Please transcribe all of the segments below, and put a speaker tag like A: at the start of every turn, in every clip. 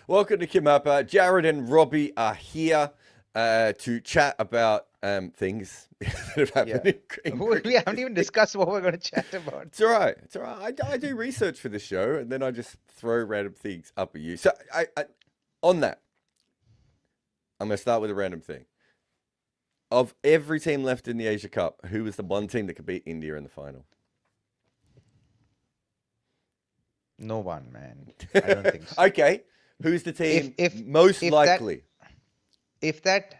A: Welcome to KimAppa. Jarrod and Robbie are here to chat about things that have happened in cricket.
B: We haven't even discussed what we're going to chat about.
A: It's all right. It's all right. I do research for the show, and then I just throw random things up at you. So, on that, I'm going to start with a random thing. Of every team left in the Asia Cup, who was the one team that could beat India in the final?
B: No one, man. I don't think so.
A: Okay. Who's the team
B: If
A: most
B: if
A: likely?
B: if that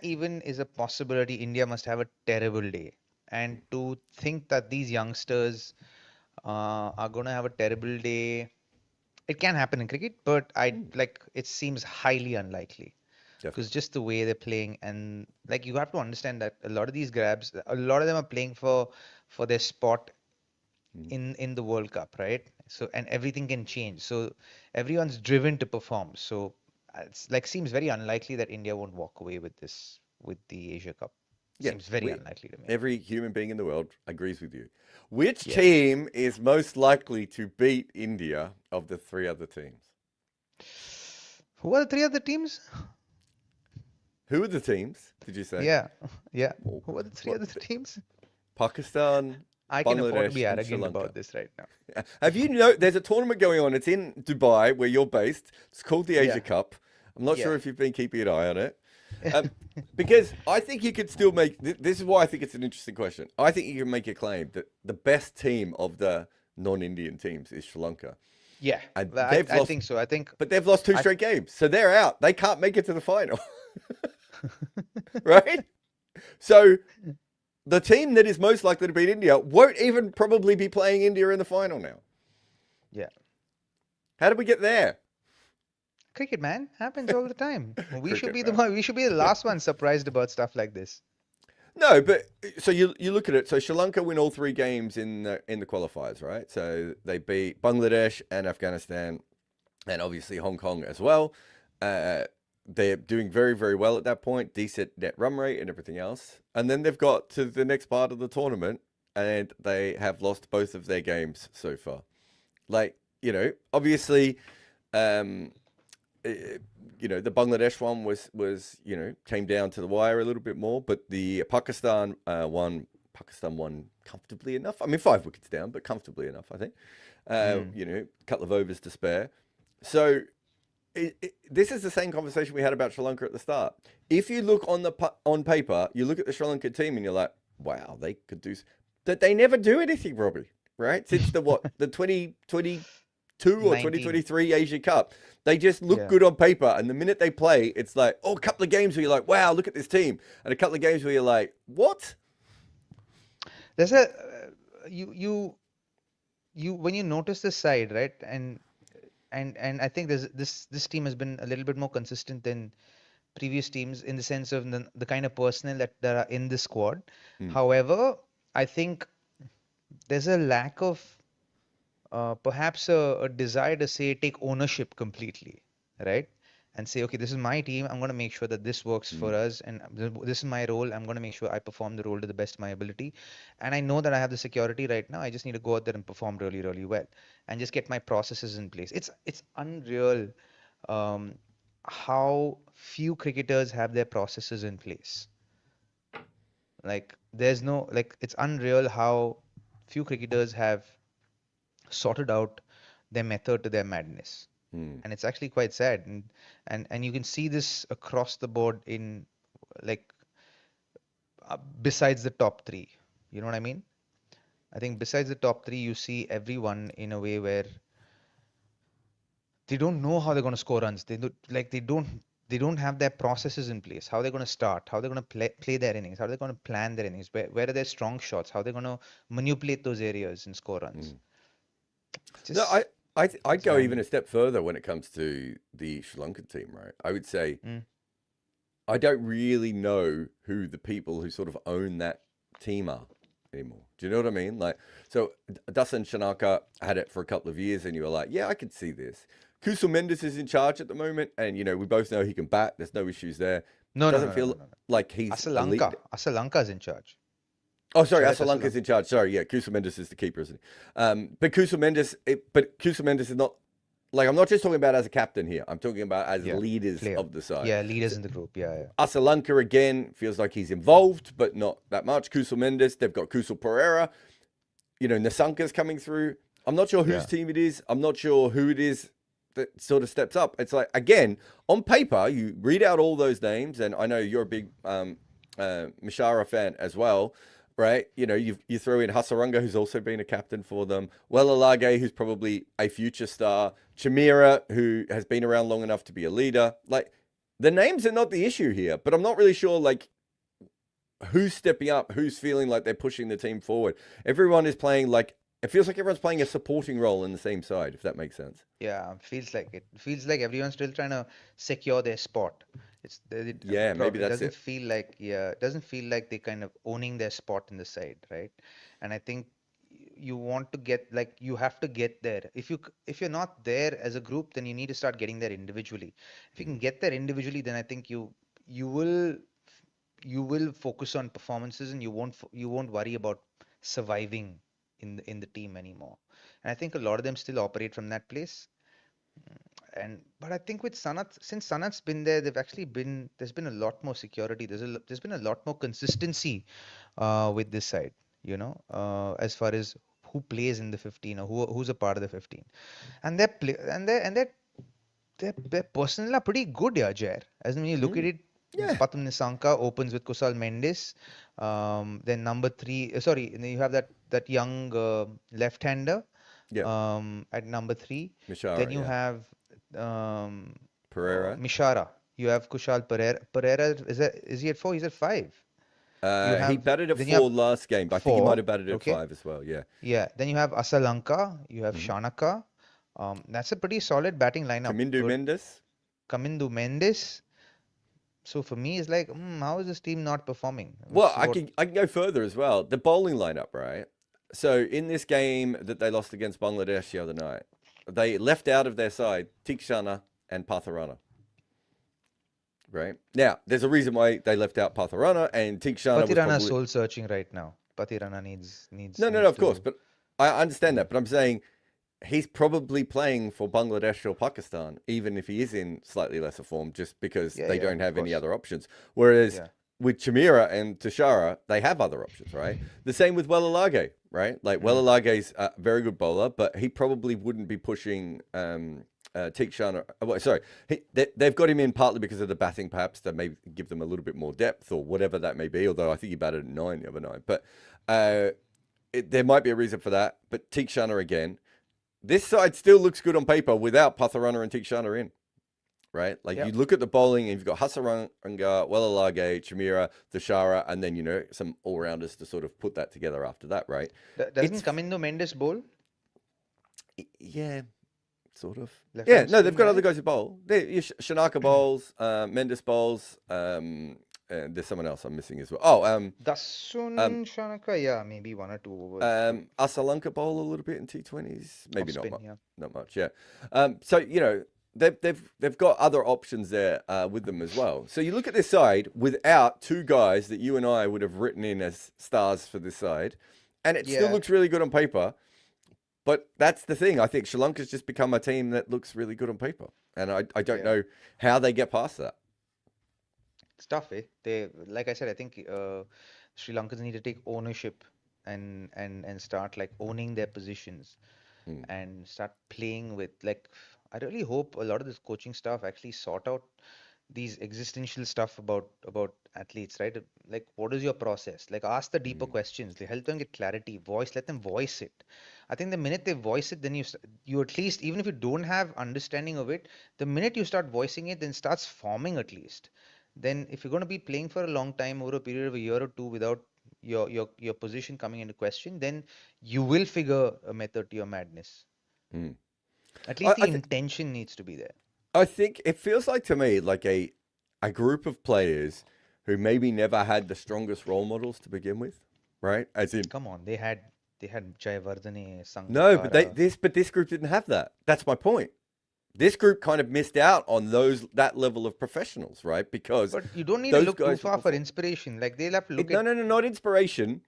B: even is a possibility, India must have a terrible day. And to think that these youngsters are going to have a terrible day, it can happen in cricket, but it seems highly unlikely. Because just the way they're playing, and like you have to understand that a lot of these grabs, a lot of them are playing for their spot in the World Cup, right? So, and everything can change. So everyone's driven to perform. So it's like seems very unlikely that India won't walk away with the Asia Cup. Seems very unlikely to me.
A: Every human being in the world agrees with you. Which team is most likely to beat India of the three other teams?
B: Who are the three other teams?
A: Who are the teams, did you say?
B: Yeah. Who are the three other teams?
A: Pakistan,
B: I can afford to
A: Bangladesh,
B: be
A: and
B: arrogant
A: Sri Lanka.
B: about this right now.
A: Have you there's a tournament going on. It's in Dubai, where you're based. It's called the Asia Cup. I'm not sure if you've been keeping an eye on it. Because I think you could still make... This is why I think it's an interesting question. I think you can make a claim that the best team of the non-Indian teams is Sri Lanka.
B: Yeah,
A: and
B: I think so. But
A: they've lost two straight games. So they're out. They can't make it to the final. Right? So the team that is most likely to beat India won't even probably be playing India in the final now.
B: Yeah.
A: How did we get there?
B: Cricket, man, happens all the time. We should be the last one surprised about stuff like this.
A: No, but so you look at it. So Sri Lanka win all three games in the qualifiers, right? So they beat Bangladesh and Afghanistan, and obviously Hong Kong as well. They're doing very, very well at that point, decent net run rate and everything else. And then they've got to the next part of the tournament, and they have lost both of their games so far. Like, obviously, the Bangladesh one was came down to the wire a little bit more, but the Pakistan won comfortably enough. I mean, 5 wickets down, but comfortably enough, I think. A couple of overs to spare. So this is the same conversation we had about Sri Lanka at the start. If you look on paper, you look at the Sri Lanka team and you're like, wow, they could do... That they never do anything, Robbie, right? Since the 2022 or 2023 Asia Cup. They just look good on paper, and the minute they play, it's like, a couple of games where you're like, wow, look at this team. And a couple of games where you're like, what?
B: There's a... You when you notice this side, right? And I think this team has been a little bit more consistent than previous teams in the sense of the kind of personnel that are in the squad. However, I think there's a lack of perhaps a desire to take ownership completely, right? And say, okay, this is my team. I'm going to make sure that this works for us, and this is my role. I'm going to make sure I perform the role to the best of my ability. And I know that I have the security right now. I just need to go out there and perform really, really well, and just get my processes in place. It's unreal how few cricketers have their processes in place. Like it's unreal how few cricketers have sorted out their method to their madness. And it's actually quite sad, and you can see this across the board in besides the top three. You know what I mean? I think besides the top three, you see everyone in a way where they don't know how they're going to score runs. They don't have their processes in place. How they're going to start, how they're going to play their innings, how they're going to plan their innings, where are their strong shots, how they're going to manipulate those areas and score runs.
A: I'd go even a step further when it comes to the Sri Lankan team, right? I would say I don't really know who the people who sort of own that team are anymore. Do you know what I mean? Like, so Dasan Shanaka had it for a couple of years, and you were like, yeah, I could see this. Kusal Mendes is in charge at the moment, and we both know he can bat. There's no issues there. Doesn't feel like he's
B: Asalanka's in charge.
A: Oh, sorry, Asalanka's in charge. Sorry, yeah, Kusal Mendes is the keeper, isn't he? But Kusal Mendes is not Like, I'm not just talking about as a captain here. I'm talking about as
B: Yeah,
A: leaders
B: player.
A: of the side.
B: Yeah, leaders in the group. Yeah.
A: Lanka again feels like he's involved, but not that much. Kusal Mendes, they've got Kusal Pereira. Nasanka's coming through. I'm not sure whose team it is. I'm not sure who it is that sort of steps up. It's like, again, on paper, you read out all those names, and I know you're a big Mishara fan as well, right? You throw in Hasaranga, who's also been a captain for them. Welalage, who's probably a future star. Chimera, who has been around long enough to be a leader. Like, the names are not the issue here, but I'm not really sure, like, who's stepping up, who's feeling like they're pushing the team forward. Everyone is playing like, it feels like everyone's playing a supporting role in the same side, if that makes sense.
B: Yeah, feels like it. Feels like everyone's still trying to secure their spot.
A: Maybe that's
B: doesn't
A: it.
B: feel like it doesn't feel like they kind of owning their spot in the side, right? And I think you want to get, like, you have to get there. If you're not there as a group, then you need to start getting there individually. If you can get there individually, then I think you will focus on performances, and you won't worry about surviving in the team anymore. And I think a lot of them still operate from that place. But I think with Sanat, since Sanat's been there, there's been a lot more security. There's been a lot more consistency with this side, as far as who plays in the 15 or who's a part of the 15. And their play and their personnel are pretty good, yeah, Jair. As when you look at it,
A: Yeah.
B: Patum Nisanka opens with Kusal Mendes. Then number 3, sorry, and then you have that young left-hander
A: Yeah.
B: at number 3.
A: Mishara,
B: Then you have
A: Pereira.
B: Mishara. You have Kushal Pereira. Pereira, is he at 4? He's at 5.
A: He batted at
B: Then
A: 4 last game, but I think he might have batted at
B: okay.
A: 5 as well. Yeah.
B: Yeah. Then you have Asalanka. You have Shanaka. That's a pretty solid batting lineup. Kamindu Mendes. So for me, it's like, how is this team not performing?
A: Well, I can go further as well. The bowling lineup, right? So in this game that they lost against Bangladesh the other night, they left out of their side Tikshana and Patharana. Right? Now, there's a reason why they left out Patharana, and Tikshana was probably...
B: soul searching right now. Pathirana needs
A: No, of course. But I understand that. But I'm saying he's probably playing for Bangladesh or Pakistan, even if he is in slightly lesser form, just because they don't have any other options. Whereas with Chimera and Tashara, they have other options, right? The same with Welalage, right? Like, Welalage's a very good bowler, but he probably wouldn't be pushing Tikshana. Sorry, they've got him in partly because of the batting, perhaps, that may give them a little bit more depth or whatever that may be, although I think he batted at 9 the other night. But there might be a reason for that. But Tikshana again. This side still looks good on paper without Patharana and Tikshana in, right? Like, you look at the bowling and you've got Hasaranga, Welalage, Chimera, Dashara, and then, some all-rounders to sort of put that together after that, right?
B: Doesn't Kamindu Mendes bowl?
A: Yeah, sort of. They've got other guys who bowl. Shanaka bowls, Mendes bowls, there's someone else I'm missing as well.
B: Dasun Shanaka, maybe 1 or 2 overs.
A: Asalanka bowl a little bit in T20s, maybe not much.
B: Yeah.
A: Not much, yeah. So they've got other options there with them as well. So you look at this side without 2 guys that you and I would have written in as stars for this side, and it still looks really good on paper. But that's the thing. I think Sri Lanka's just become a team that looks really good on paper, and I don't know how they get past that.
B: It's tough, eh? They, like I said, I think Sri Lankans need to take ownership and start, like, owning their positions and start playing with, like, I really hope a lot of this coaching staff actually sort out these existential stuff about athletes, right? Like, what is your process? Like, ask the deeper questions. Like, help them get clarity. Let them voice it. I think the minute they voice it, then you at least, even if you don't have understanding of it, the minute you start voicing it, then it starts forming at least. Then if you're going to be playing for a long time over a period of a year or 2 without your position coming into question, then you will figure a method to your madness. At least the intention needs to be there.
A: I think it feels like to me like a group of players who maybe never had the strongest role models to begin with, right? As in,
B: come on, they had Jayawardene, Sangakkara.
A: No, but this group didn't have that. That's my point. This group kind of missed out on that level of professionals, right? Because
B: but you don't need to look too far for inspiration. Like, they'll have to look
A: at... No, not inspiration.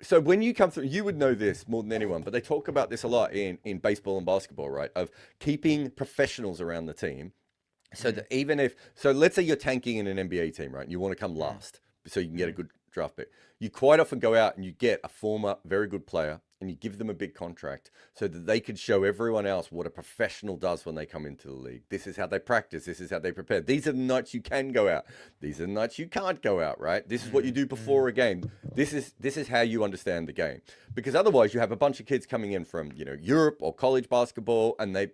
A: So when you come through, you would know this more than anyone, but they talk about this a lot in baseball and basketball, right? Of keeping professionals around the team. So that even if, so let's say you're tanking in an NBA team, right? And you want to come last so you can get a good draft pick. You quite often go out and you get a former very good player and you give them a big contract so that they could show everyone else what a professional does when they come into the league. This is how they practice. This is how they prepare. These are the nights you can go out. These are the nights you can't go out, right? This is what you do before a game. This is how you understand the game. Because otherwise you have a bunch of kids coming in from, Europe or college basketball, and they're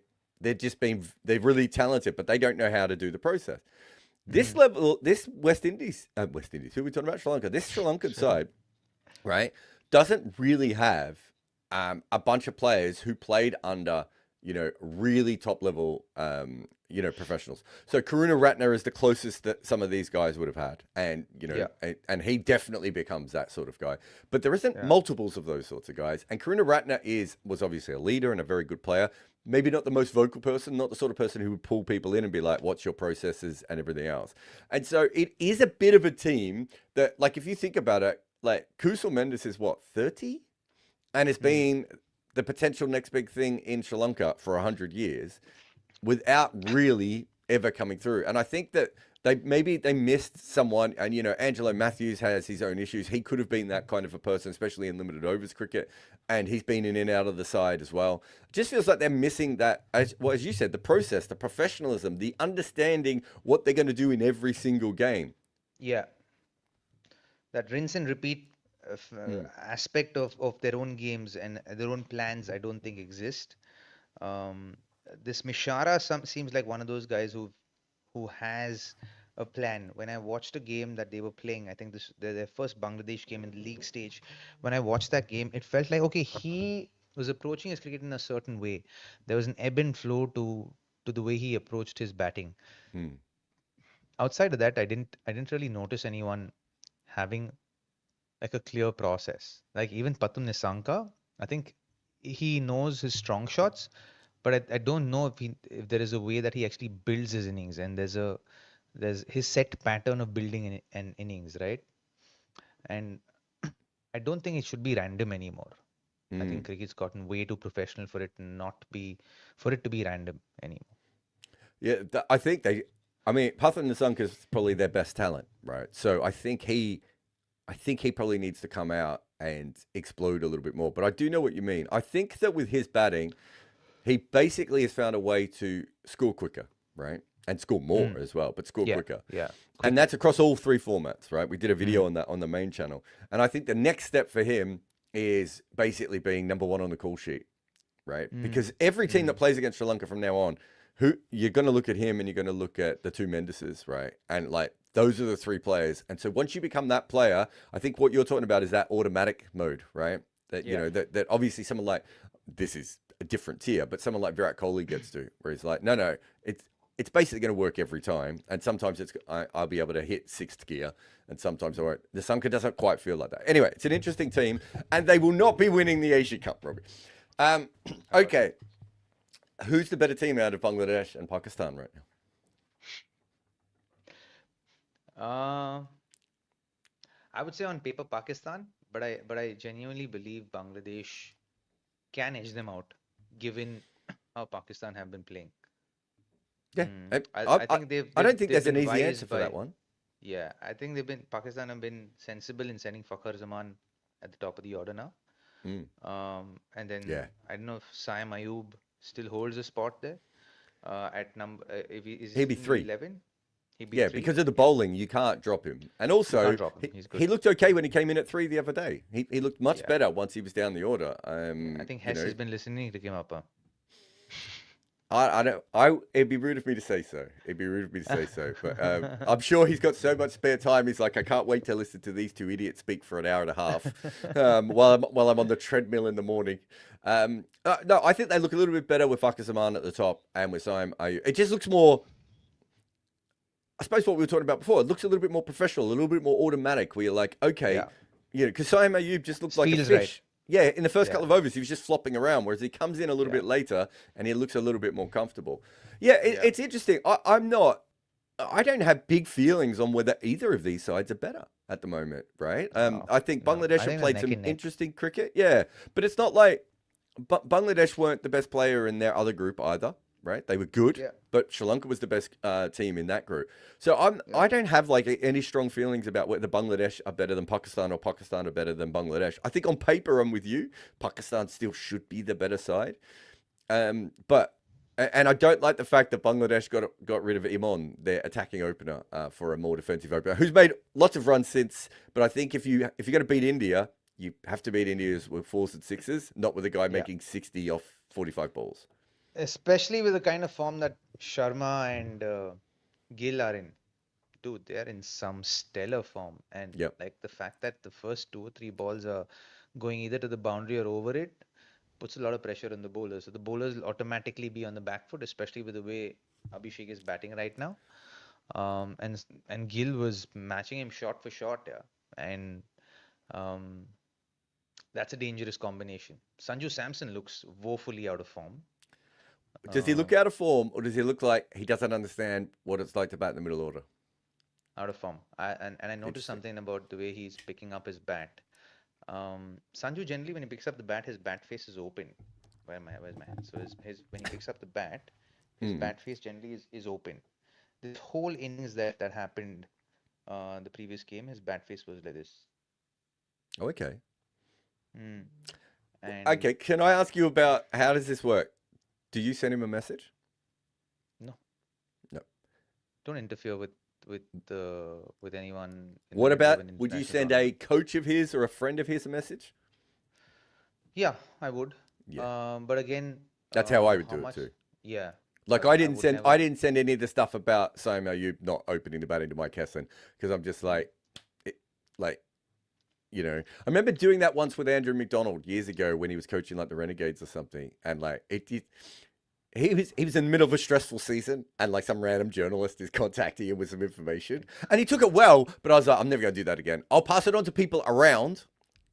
A: really talented, but they don't know how to do the process. This level, this West Indies, who are we talking about? Sri Lanka. This Sri Lankan side, right, doesn't really have a bunch of players who played under, really top level, professionals. So Karuna Ratner is the closest that some of these guys would have had. And, and he definitely becomes that sort of guy. But there isn't multiples of those sorts of guys. And Karuna Ratner was obviously a leader and a very good player. Maybe not the most vocal person, not the sort of person who would pull people in and be like, what's your processes and everything else. And so it is a bit of a team that, like, if you think about it, like Kusal Mendes is 30? And it's been the potential next big thing in Sri Lanka for 100 years without really ever coming through. And I think that they missed someone, and Angelo Matthews has his own issues. He could have been that kind of a person, especially in limited overs cricket, and he's been in and out of the side as well. It just feels like they're missing that, as you said, the process, the professionalism, the understanding what they're going to do in every single game.
B: Yeah, that rinse and repeat aspect of their own games and their own plans, I don't think exist. This Mishara seems like one of those guys who has a plan. When I watched a game that they were playing, I think their first Bangladesh game in the league stage, when I watched that game, it felt like, okay, he was approaching his cricket in a certain way. There was an ebb and flow to the way he approached his batting. Outside of that, I didn't really notice anyone having like a clear process. Like even Patum Nisanka, I think he knows his strong shots, but I don't know if there is a way that he actually builds his innings, and there's his set pattern of building an innings, right? And I don't think it should be random anymore. I think cricket's gotten way too professional for it to be random anymore.
A: Yeah, I think Pathum Nisanka is probably their best talent, right? So I think he probably needs to come out and explode a little bit more. But I do know what you mean. I think that with his batting, he basically has found a way to score quicker, right? And score more as well, but score quicker.
B: Yeah.
A: And that's across all three formats, right? We did a video on that on the main channel. And I think the next step for him is basically being number one on the call sheet, right? Because every team that plays against Sri Lanka from now on, you're going to look at him and you're going to look at the two Mendeses, right? And like, those are the three players. And so once you become that player, I think what you're talking about is that automatic mode, right? That, that obviously someone like, this is a different tier, but someone like Virat Kohli gets to, where he's like, no, it's basically going to work every time. And sometimes I'll be able to hit sixth gear, and sometimes I won't. The Sanka doesn't quite feel like that. Anyway, it's an interesting team, and they will not be winning the Asia Cup, Robbie. Okay. Who's the better team out of Bangladesh and Pakistan right now?
B: I would say on paper Pakistan, but I genuinely believe Bangladesh can edge them out, given how Pakistan have been playing.
A: Yeah,
B: I think
A: I don't think there's an easy answer for that one.
B: Yeah, I think Pakistan have been sensible in sending Fakhar Zaman at the top of the order now. And then I don't know if Saim Ayub still holds a spot there at number. He'd
A: be 3.
B: 11.
A: Because of the bowling, you can't drop him. And also, he looked okay when he came in at 3 the other day. He looked much better once he was down the order.
B: I think Hess has been listening to KimAppa.
A: It'd be rude of me to say so. But I'm sure he's got so much spare time. He's like, I can't wait to listen to these two idiots speak for an hour and a half while I'm on the treadmill in the morning. No, I think they look a little bit better with Fakhar Zaman at the top and with Saim Ayub. It just looks more, I suppose what we were talking about before, it looks a little bit more professional, a little bit more automatic, where you're like, okay, because Saim Ayub just looks like a fish. Right. Yeah, in the first couple of overs, he was just flopping around, whereas he comes in a little bit later and he looks a little bit more comfortable. It's interesting. I don't have big feelings on whether either of these sides are better. at the moment, right?
B: No,
A: I think
B: no.
A: Bangladesh
B: I
A: have
B: think they're
A: played
B: neck
A: some
B: and neck.
A: interesting cricket, yeah, but it's not like Bangladesh weren't the best player in their other group either, right? They were good,
B: Yeah,
A: but Sri Lanka was the best team in that group. So
B: yeah.
A: I don't have like any strong feelings about whether Bangladesh are better than Pakistan or Pakistan are better than Bangladesh. I think on paper I'm with you. Pakistan still should be the better side. But and I don't like the fact that Bangladesh got rid of Imon, their attacking opener, for a more defensive opener, who's made lots of runs since. But I think if you're going to beat India, you have to beat India with fours and sixes, not with a guy
B: Yeah.
A: making 60 off 45 balls.
B: Especially with the kind of form that Sharma and Gill are in. Dude, they are in some stellar form. And
A: Yep.
B: like the fact that the first two or three balls are going either to the boundary or over it puts a lot of pressure on the bowlers. So the bowlers will automatically be on the back foot, especially with the way Abhishek is batting right now. And Gill was matching him shot for shot, yeah. And um, that's a dangerous combination. Sanju Samson looks woefully out of form.
A: Does he
B: Uh,
A: look out of form, or does he look like he doesn't understand what it's like to bat in the middle order?
B: Out of form. And I noticed
A: Interesting.
B: something about the way he's picking up his bat. Sanju generally when he picks up the bat, his bat face is open. Where's my hand? So his when he picks up the bat, his
A: Hmm.
B: bat face generally is open. This whole innings that happened the previous game, his bat face was like this.
A: Oh, okay.
B: Mm. And
A: Okay. Can I ask you about how does this work? Do you send him a message?
B: no,
A: No.
B: don't interfere with anyone in the
A: What
B: middle of
A: about,
B: an
A: would you
B: international
A: send a
B: tournament.
A: coach of his or a friend of his a message?
B: Yeah, I would.
A: Yeah.
B: But again,
A: That's how I would
B: how
A: do it
B: much?
A: too.
B: Yeah,
A: Like
B: but I would
A: I
B: never.
A: didn't send any of the stuff about Sam Ayub not opening the batting to Mike Heslin because I'm just
B: Mm.
A: like, like, I remember doing that once with Andrew McDonald years ago when he was coaching like the Renegades or something, and like he was in the middle of a stressful season, and like some random journalist is contacting him with some information, and he took it well, but I was like, I'm never gonna do that again. I'll pass it on to people around,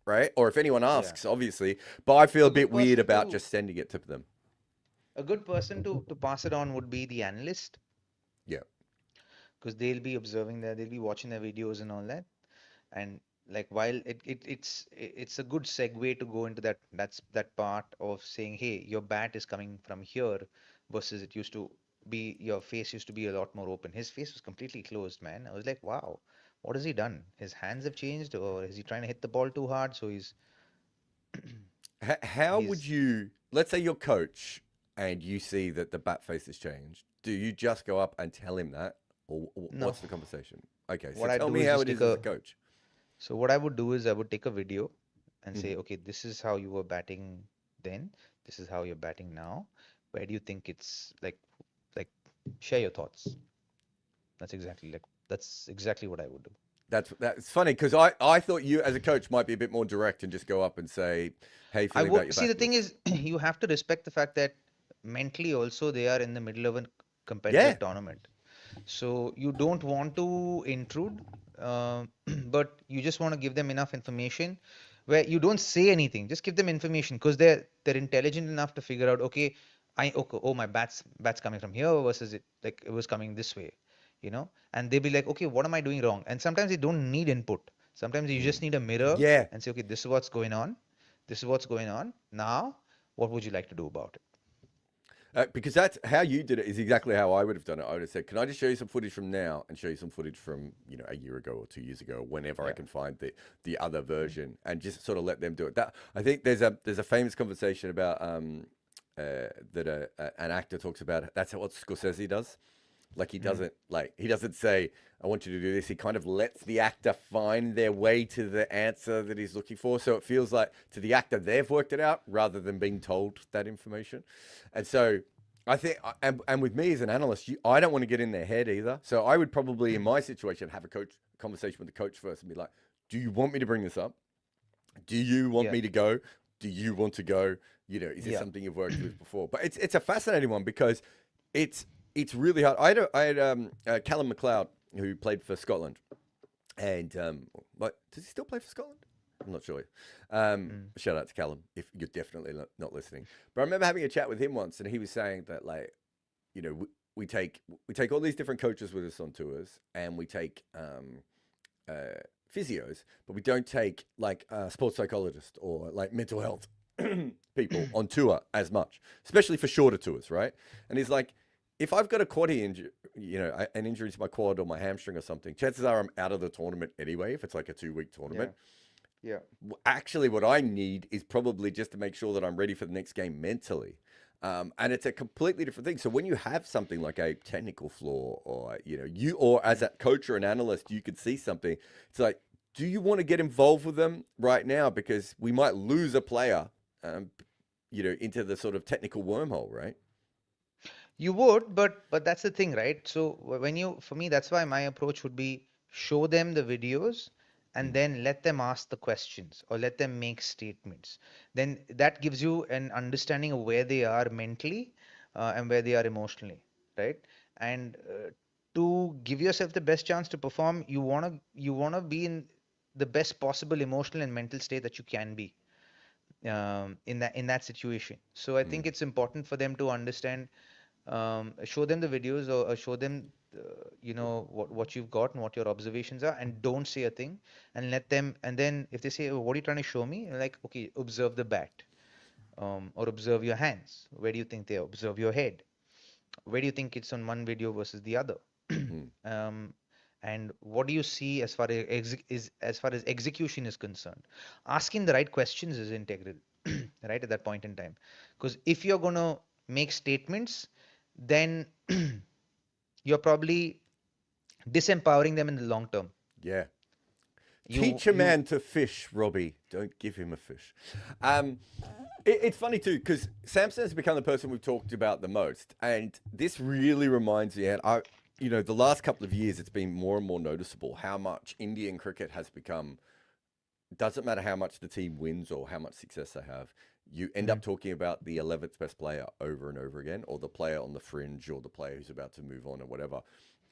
A: right? Or if anyone
B: Yeah,
A: asks, obviously, but I feel
B: a
A: a bit
B: good
A: weird
B: person
A: about
B: to
A: just sending it to them.
B: a good person to pass it on would be the analyst
A: Yeah.
B: because they'll be observing that, they'll be watching their videos and all that. And like while it's a good segue to go into that part of saying, hey, your bat is coming from here versus it used to be your face used to be a lot more open. His face was completely closed, man. I was like, wow, what has he done? His hands have changed, or is he trying to hit the ball too hard? So
A: How would
B: he's
A: you, let's say you're coach and you see that the bat face has changed, do you just go up and tell him that? Or
B: no.
A: what's the conversation? Okay, so
B: What I
A: tell
B: do
A: me
B: is
A: how
B: just
A: it
B: take
A: is as a
B: a
A: coach.
B: So what I would do is I would take a video and
A: Hmm.
B: say, okay, this is how you were batting then. This is how you're batting now. Where do you think it's like share your thoughts. That's exactly what I would do.
A: That's funny because I thought you as a coach might be a bit more direct and just go up and say, "How you
B: I
A: feeling about
B: would
A: your
B: see the thing
A: batsmen?"
B: is you have to respect the fact that mentally also they are in the middle of a
A: Yeah,
B: competitive tournament. So you don't want to intrude, but you just want to give them enough information where you don't say anything. Just give them information because they're intelligent enough to figure out, okay, okay, oh, my bat's coming from here versus it was coming this way, and they'll be like, okay, what am I doing wrong? And sometimes you don't need input. Sometimes you just need a mirror
A: yeah.
B: and say, okay, this is what's going on. This is what's going on. Now, what would you like to do about it?
A: Because that's how you did it is exactly how I would have done it. I would have said, "Can I just show you some footage from now and show you some footage from a year ago or 2 years ago, whenever I
B: Yeah.
A: can find the other version, and just sort of let them do it." That I think there's a famous conversation about that an actor talks about. That's what Scorsese does. Like
B: Mm.
A: he doesn't say, "I want you to do this." He kind of lets the actor find their way to the answer that he's looking for. So it feels like to the actor they've worked it out rather than being told that information. And so I think, and with me as an analyst, I don't want to get in their head either. So I would probably, in my situation, have a conversation with the coach first and be like, "Do you want me to bring this up? Do you want
B: Yeah.
A: me to go? Do you want to go? Is this
B: Yeah.
A: something you've worked with before?" But it's a fascinating one because it's it's really hard. I had Callum McLeod who played for Scotland, and what does he still play for Scotland? I'm not sure.
B: Mm.
A: Shout out to Callum if you're definitely not listening. But I remember having a chat with him once, and he was saying that like we take all these different coaches with us on tours, and we take physios, but we don't take like sports psychologists or like mental health people on tour as much, especially for shorter tours, right? And he's like, if I've got a quad injury, an injury to my quad or my hamstring or something, chances are I'm out of the tournament anyway, if it's like a 2-week tournament.
B: Yeah.
A: Actually, what I need is probably just to make sure that I'm ready for the next game mentally. And it's a completely different thing. So when you have something like a technical flaw, or or as a coach or an analyst, you could see something. It's like, do you want to get involved with them right now, because we might lose a player, into the sort of technical wormhole, right?
B: You would, but that's the thing, right? So for me, that's why my approach would be show them the videos and then let them ask the questions or let them make statements. Then that gives you an understanding of where they are mentally and where they are emotionally, right? And to give yourself the best chance to perform, you wanna be in the best possible emotional and mental state that you can be in that situation. So I think it's important for them to understand, show them the videos, or show them what you've got and what your observations are, and don't say a thing, and let them. And then if they say, oh, what are you trying to show me? Like, okay, observe the bat, or observe your hands. Where do you think they are? Observe your head. Where do you think it's on one video versus the other? um, and what do you see as far as execution is concerned? Asking the right questions is integral, right, at that point in time. Because if you're going to make statements, then you're probably disempowering them in the long term.
A: Yeah.
B: You
A: Teach a
B: you
A: man to fish, Robbie. Don't give him a fish. It's funny too, because Samson has become the person we've talked about the most, and this really reminds me. And the last couple of years, it's been more and more noticeable how much Indian cricket has become. Doesn't matter how much the team wins or how much success they have, you end up talking about the 11th best player over and over again, or the player on the fringe, or the player who's about to move on, or whatever.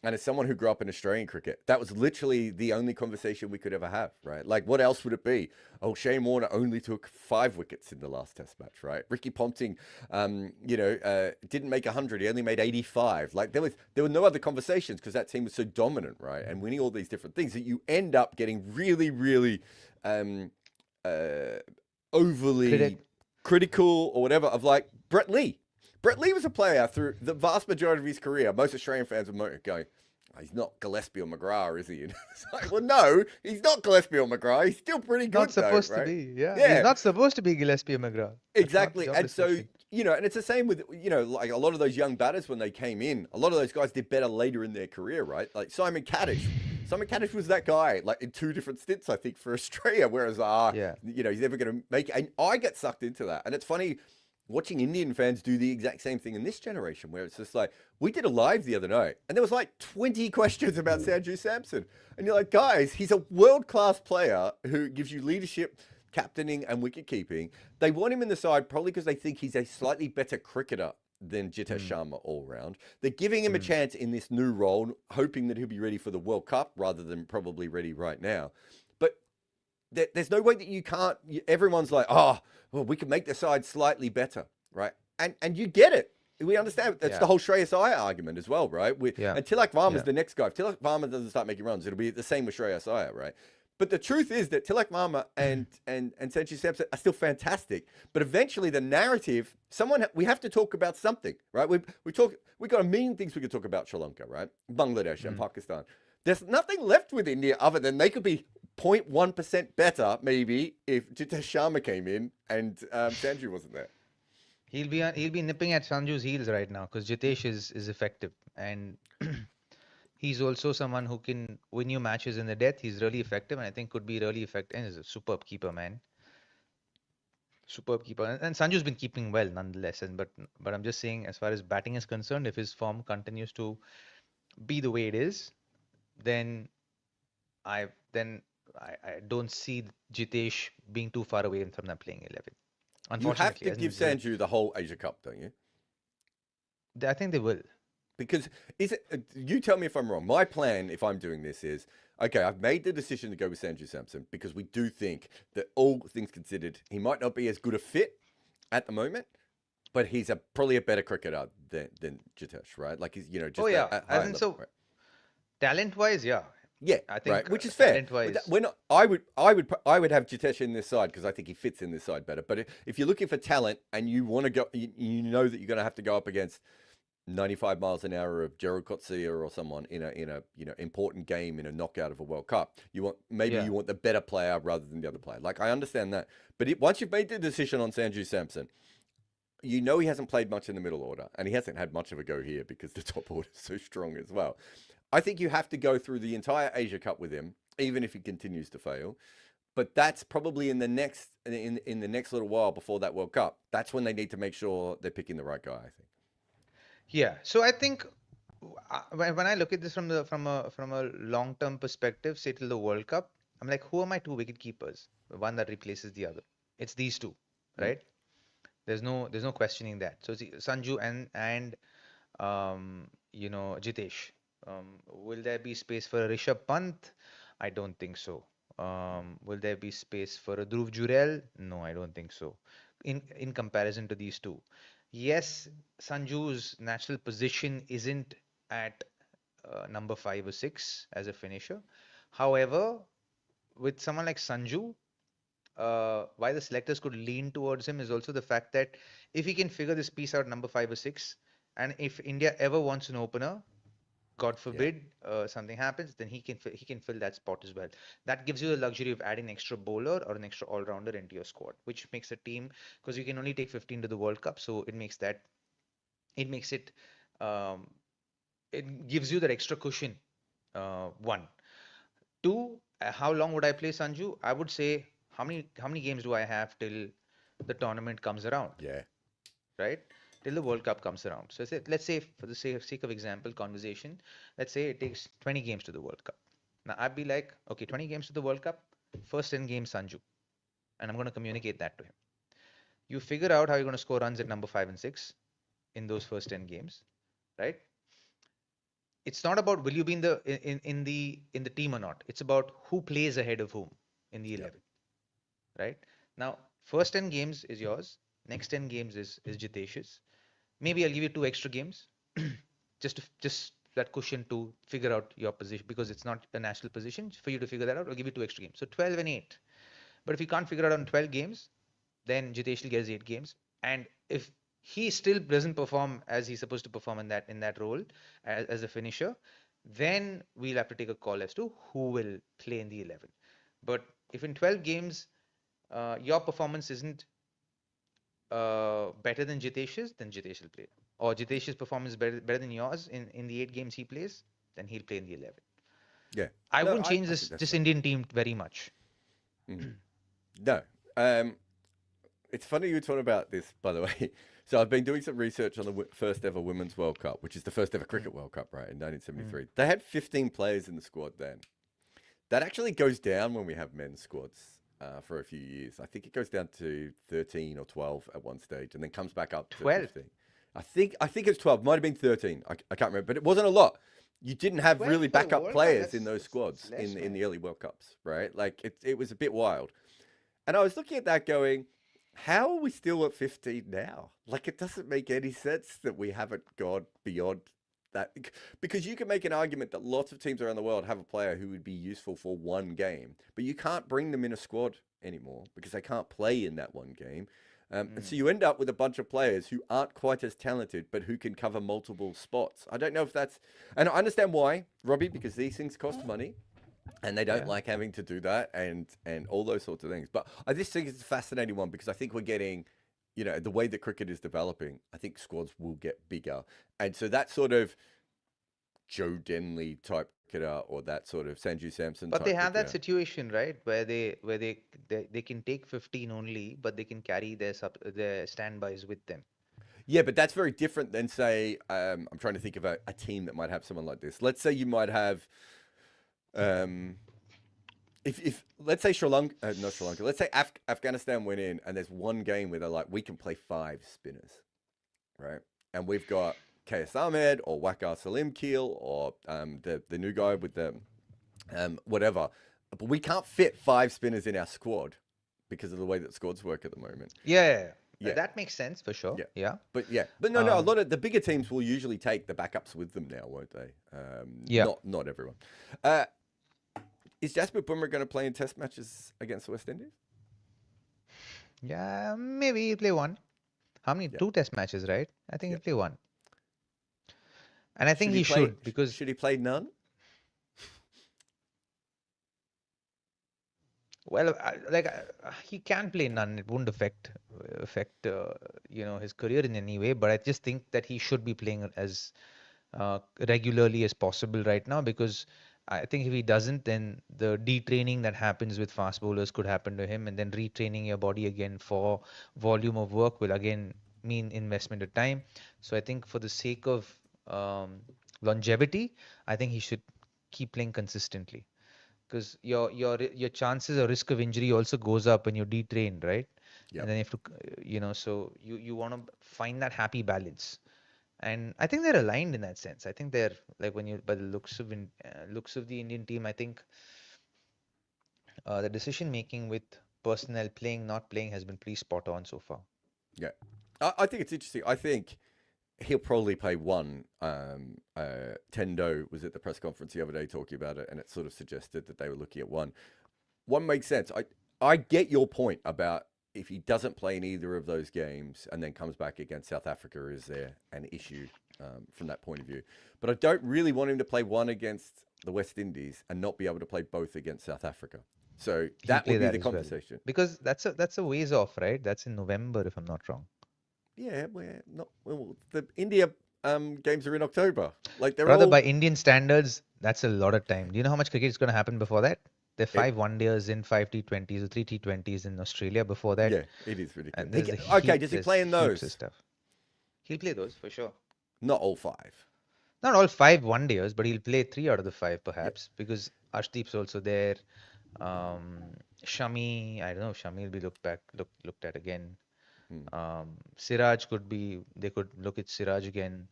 A: And as someone who grew up in Australian cricket, that was literally the only conversation we could ever have, right? Like, what else would it be? Oh, Shane Warne only took 5 wickets in the last Test match, right? Ricky Ponting, didn't make 100; he only made 85. Like, there were no other conversations, because that team was so dominant, right? And winning all these different things, that you end up getting really, really overly critical or whatever of, like, Brett Lee. Brett Lee was a player through the vast majority of his career. Most Australian fans were going, oh, he's not Gillespie or McGrath, is he? And it's like, well, no, he's not Gillespie or McGrath. He's still pretty good,
B: not supposed
A: though, right?
B: to be. Yeah, he's not supposed to be Gillespie or McGrath.
A: Exactly. And so, and it's the same with, like a lot of those young batters when they came in, a lot of those guys did better later in their career, right? Like Simon Kaddish. Simon Kaddish was that guy, like in 2 different stints, I think, for Australia, whereas, he's never going to make it. And I get sucked into that. And it's funny watching Indian fans do the exact same thing in this generation, where it's just like, we did a live the other night, and there was like 20 questions about Sanju Samson. And you're like, guys, he's a world-class player who gives you leadership, captaining, and wicket-keeping. They want him in the side probably because they think he's a slightly better cricketer than Jitesh Sharma all round. They're giving him a chance in this new role, hoping that he'll be ready for the World Cup rather than probably ready right now. But there's no way that you can't. Everyone's like, oh, well, we can make the side slightly better, right? And you get it. We understand. That's the whole Shreyas Iyer argument as well, right? And Tilak Varma's the next guy. If Tilak Varma doesn't start making runs, it'll be the same with Shreyas Iyer, right? But the truth is that Tilak Varma and Sanju Samson are still fantastic. But eventually, the narrative, we have to talk about something, right? We got a million things we could talk about Sri Lanka, right? Bangladesh and Pakistan. There's nothing left with India other than they could be 0.1% better, maybe, if Jitesh Sharma came in and Sanju wasn't there.
B: He'll be nipping at Sanju's heels right now, because Jitesh is effective, and he's also someone who can win you matches in the death. He's really effective, and I think could be really effective. And he's a superb keeper, man. Superb keeper, and Sanju's been keeping well nonetheless. But I'm just saying, as far as batting is concerned, if his form continues to be the way it is, then I don't see Jitesh being too far away from that playing 11. Unfortunately,
A: you have to give Sanju the whole Asia Cup, don't you?
B: I think they will.
A: Because you tell me if I'm wrong. My plan, if I'm doing this, is okay. I've made the decision to go with Sanju Samson because we do think that, all things considered, he might not be as good a fit at the moment, but he's probably a better cricketer than Jitesh, right? Like he's just
B: Talent-wise, yeah.
A: Yeah,
B: I
A: right,
B: think
A: which is fair.
B: talent-wise,
A: We're not. I would have Jitesh in this side because I think he fits in this side better. But if you're looking for talent and you want to go, you know that you're going to have to go up against 95 miles an hour of Jarrod or someone in a important game in a knockout of a World Cup. Maybe
B: yeah.
A: you want the better player rather than the other player. Like I understand that, but once you've made the decision on Sanju Samson, you know he hasn't played much in the middle order, and he hasn't had much of a go here because the top order is so strong as well. I think you have to go through the entire Asia Cup with him, even if he continues to fail. But that's probably in the next little while before that World Cup. That's when they need to make sure they're picking the right guy. I think.
B: Yeah. So I think when I look at this from a long-term perspective, say till the World Cup, I'm like, who are my two wicket keepers? The one that replaces the other. It's these two,
A: Mm.
B: right? There's no questioning that. So Sanju and Jitesh. Will there be space for a Rishabh Pant? I don't think so. Will there be space for a Dhruv Jurel? No, I don't think so. In comparison to these two, yes, Sanju's natural position isn't at number 5 or 6 as a finisher. However, with someone like Sanju, why the selectors could lean towards him is also the fact that if he can figure this piece out number 5 or 6, and if India ever wants an opener, God
A: Yeah.
B: forbid something happens, then he can fill that spot as well. That gives you the luxury of adding an extra bowler or an extra all-rounder into your squad, which makes a team, because you can only take 15 to the World Cup, so it makes it um, it gives you that extra cushion. One. Two, how long would I play Sanju? I would say how many games do I have till the tournament comes around,
A: Yeah.
B: right? Till the World Cup comes around. So let's say for the sake of example, conversation, let's say it takes 20 games to the World Cup. Now I'd be like, okay, 20 games to the World Cup, first 10 games Sanju, and I'm going to communicate that to him. You figure out how you're going to score runs at number 5 and 6 in those first 10 games, right? It's not about will you be in the team or not. It's about who plays ahead of whom in the
A: Yeah.
B: 11, right? Now, first 10 games is yours. Next 10 games is Jitesh's. Maybe I'll give you 2 extra games, just that cushion to figure out your position, because it's not a national position for you to figure that out. I'll give you 2 extra games, so 12 and 8. But if you can't figure it out in 12 games, then Jitesh will get 8 games. And if he still doesn't perform as he's supposed to perform in that role as a finisher, then we'll have to take a call as to who will play in the 11. But if in 12 games your performance isn't better than Jitesh's, then Jitesh will play. Or Jitesh's performance is better than yours in the 8 games he plays, then he'll play in the 11.
A: Yeah.
B: I
A: No,
B: wouldn't
A: I
B: change
A: think
B: this
A: that's
B: this
A: fair.
B: Indian team very much.
A: Mm. No. It's funny you talk about this, by the way. So I've been doing some research on the first ever Women's World Cup, which is the first ever
B: Mm,
A: cricket World Cup, right, in
B: mm.
A: 1973. They had 15 players in the squad then. That actually goes down when we have men's squads for a few years. I think it goes down to 13 or 12 at one stage, and then comes back up to
B: 12.
A: 15. I think it's 12. Might have been 13. I can't remember, but it wasn't a lot. You didn't have
B: 12
A: really
B: for a
A: backup
B: World Cup?
A: players in
B: That's
A: those
B: that's
A: squads
B: less,
A: in
B: man.
A: the early World Cups, right? Like it was a bit wild. And I was looking at that going, how are we still at 15 now? Like, it doesn't make any sense that we haven't gone beyond that. Because you can make an argument that lots of teams around the world have a player who would be useful for one game, but you can't bring them in a squad anymore because they can't play in that one game. And so
B: Mm.
A: you end up with a bunch of players who aren't quite as talented, but who can cover multiple spots. I don't know if that's, and I understand why, Robbie, because these things cost money and they don't
B: Yeah.
A: like having to do that and all those sorts of things. But I just think it's a fascinating one because I think we're getting, the way that cricket is developing, I think squads will get bigger. And so that sort of Joe Denley type cricketer or that sort of Sanju Samson
B: But they
A: type
B: have that
A: cricketer.
B: situation, right, where they can take 15 only, but they can carry their standbys with them.
A: Yeah, but that's very different than say, I'm trying to think of a team that might have someone like this. Let's say you might have, um, if let's say not Sri Lanka, let's say Afghanistan went in and there's one game where they're like, we can play 5 spinners, right? And we've got KS Ahmed or Waqar Salim Keel or the new guy with the whatever, but we can't fit 5 spinners in our squad because of the way that squads work at the moment.
B: Yeah,
A: Yeah,
B: that makes sense for sure.
A: yeah.
B: Yeah.
A: But no, a
B: Um,
A: lot of the bigger teams will usually take the backups with them now, won't they?
B: yeah.
A: Not everyone. Uh, Is Jasper Bumrah going to play in Test matches against the West Indies?
B: Yeah, maybe he'll play one. How many?
A: Yeah.
B: 2 Test matches, right? I think
A: Yeah.
B: he'll play one. And I think he
A: play,
B: should, because
A: should he play none?
B: well, he can play none. It won't affect his career in any way. But I just think that he should be playing as regularly as possible right now, because I think if he doesn't, then the detraining that happens with fast bowlers could happen to him, and then retraining your body again for volume of work will again mean investment of time. So I think for the sake of um, longevity, I think he should keep playing consistently, because your chances or risk of injury also goes up when you're detrained, right?
A: Yeah.
B: And then you have to, so you want to find that happy balance. And I think they're aligned in that sense. I think they're like, when you, by the looks of the Indian team, I think the decision making with personnel playing, not playing, has been pretty spot on so far.
A: Yeah. I think it's interesting. I think he'll probably play one. Tendo was at the press conference the other day talking about it, and it sort of suggested that they were looking at one. One makes sense. I get your point about if he doesn't play in either of those games and then comes back against South Africa, is there an issue from that point of view? But I don't really want him to play one against the West Indies and not be able to play both against South Africa. So that would be the conversation.
B: Well. Because that's a ways off, right? That's in November, if I'm not wrong.
A: Yeah, we're not. Well, the India games are in October. Like they're
B: Rather,
A: all
B: by Indian standards, that's a lot of time. Do you know how much cricket is going to happen before that? There are 5 one-days in, 5 T20s or 3 T20s in Australia before that.
A: Yeah, it is ridiculous.
B: And there's
A: okay, does he play in those?
B: Of stuff. He'll play those for sure.
A: Not all 5.
B: Not all 5 one-days, but he'll play 3 out of the 5 perhaps, because Arshdeep's also there. Shami, I don't know if Shami will be looked at again. Siraj they could look at Siraj again.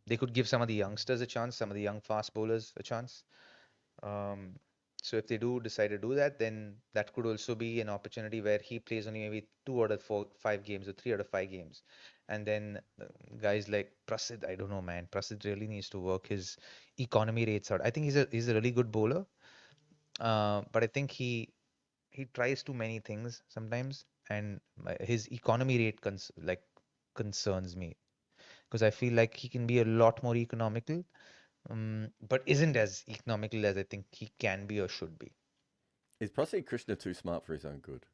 B: They could give some of the youngsters a chance, some of the young fast bowlers a chance. So if they do decide to do that, then that could also be an opportunity where he plays only maybe 2 out of 5 games or 3 out of 5 games. And then guys like Prasidh, I don't know, man. Prasidh really needs to work his economy rates out. I think he's a really good bowler, but I think he tries too many things sometimes, and his economy rate concerns me, because I feel like he can be a lot more economical. But isn't as economical as I think he can be or should be.
A: Is Prasidh Krishna too smart for his own good?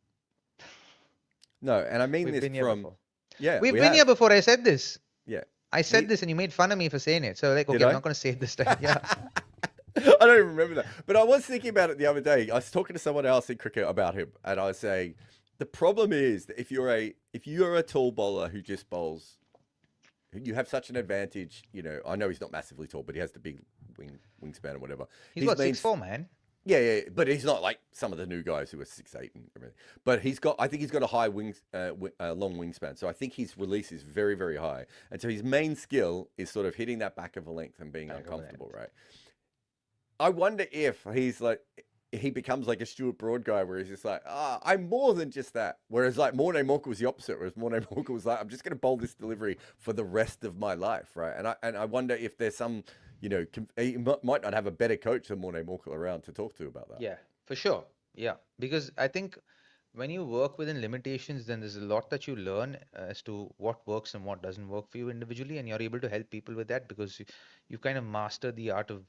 A: No, and I mean
B: We've
A: this
B: been here
A: from...
B: before.
A: Yeah,
B: We've been here before. I said this.
A: Yeah.
B: I said this and you made fun of me for saying it. So like, okay, I'm not going to say it this time. Yeah.
A: I don't even remember that. But I was thinking about it the other day. I was talking to someone else in cricket about him, and I was saying, the problem is that if you're a tall bowler who just bowls, you have such an advantage. You know, I know he's not massively tall, but he has the big wingspan or whatever.
B: He's what, 6'4", man?
A: Yeah, but he's not like some of the new guys who are 6'8" and everything. But I think he's got a high long wingspan. So I think his release is very, very high. And so his main skill is sort of hitting that back of a length and being uncomfortable, right? I wonder if he becomes like a Stuart Broad guy where he's just like, I'm more than just that. Whereas like Morne Morkel was the opposite. Whereas Morne Morkel was like, I'm just going to bowl this delivery for the rest of my life, right? And I wonder if there's some, he might not have a better coach than Morne Morkel around to talk to about that.
B: Yeah, for sure. Yeah, because I think when you work within limitations, then there's a lot that you learn as to what works and what doesn't work for you individually, and you're able to help people with that because you kind of master the art of,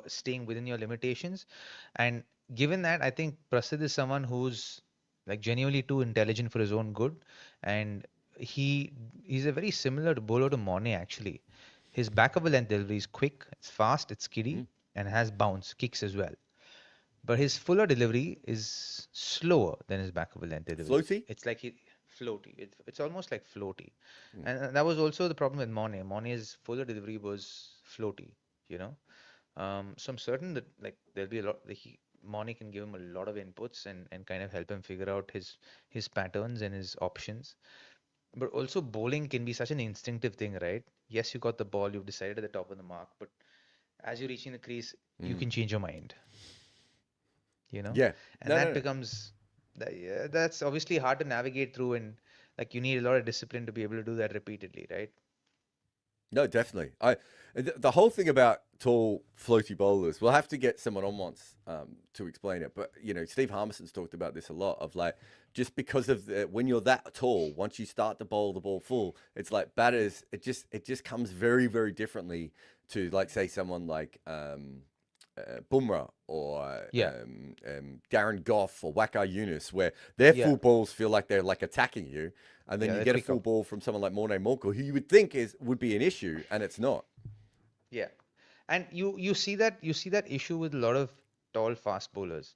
B: staying within your limitations. And given that, I think Prasidh is someone who's like genuinely too intelligent for his own good, and he's a very similar bowler to Morne actually. His back of a length delivery is quick, it's fast, it's kiddie, and has bounce kicks as well. But his fuller delivery is slower than his back of a length delivery.
A: Floaty?
B: It's like floaty. It's almost like floaty, and that was also the problem with Morne. Morne's fuller delivery was floaty. So I'm certain that like there'll be a lot. Morne can give him a lot of inputs and kind of help him figure out his patterns and his options. But also bowling can be such an instinctive thing, right? Yes, you got the ball, you've decided at the top of the mark, but as you're reaching the crease, you can change your mind.
A: Yeah.
B: And becomes that's obviously hard to navigate through, and like you need a lot of discipline to be able to do that repeatedly, right?
A: No, definitely. The whole thing about tall, floaty bowlers. We'll have to get someone on once to explain it. But, Steve Harmison's talked about this a lot of like, just because of when you're that tall, once you start to bowl the ball full, it's like batters, it just comes very, very differently to like, say, someone like Bumrah or Darren Goff or Waqar Yunus, where their full balls feel like they're like attacking you. And then you get a full ball from someone like Morne Morkel, who you would think would be an issue, and it's not.
B: Yeah. And you see that issue with a lot of tall fast bowlers.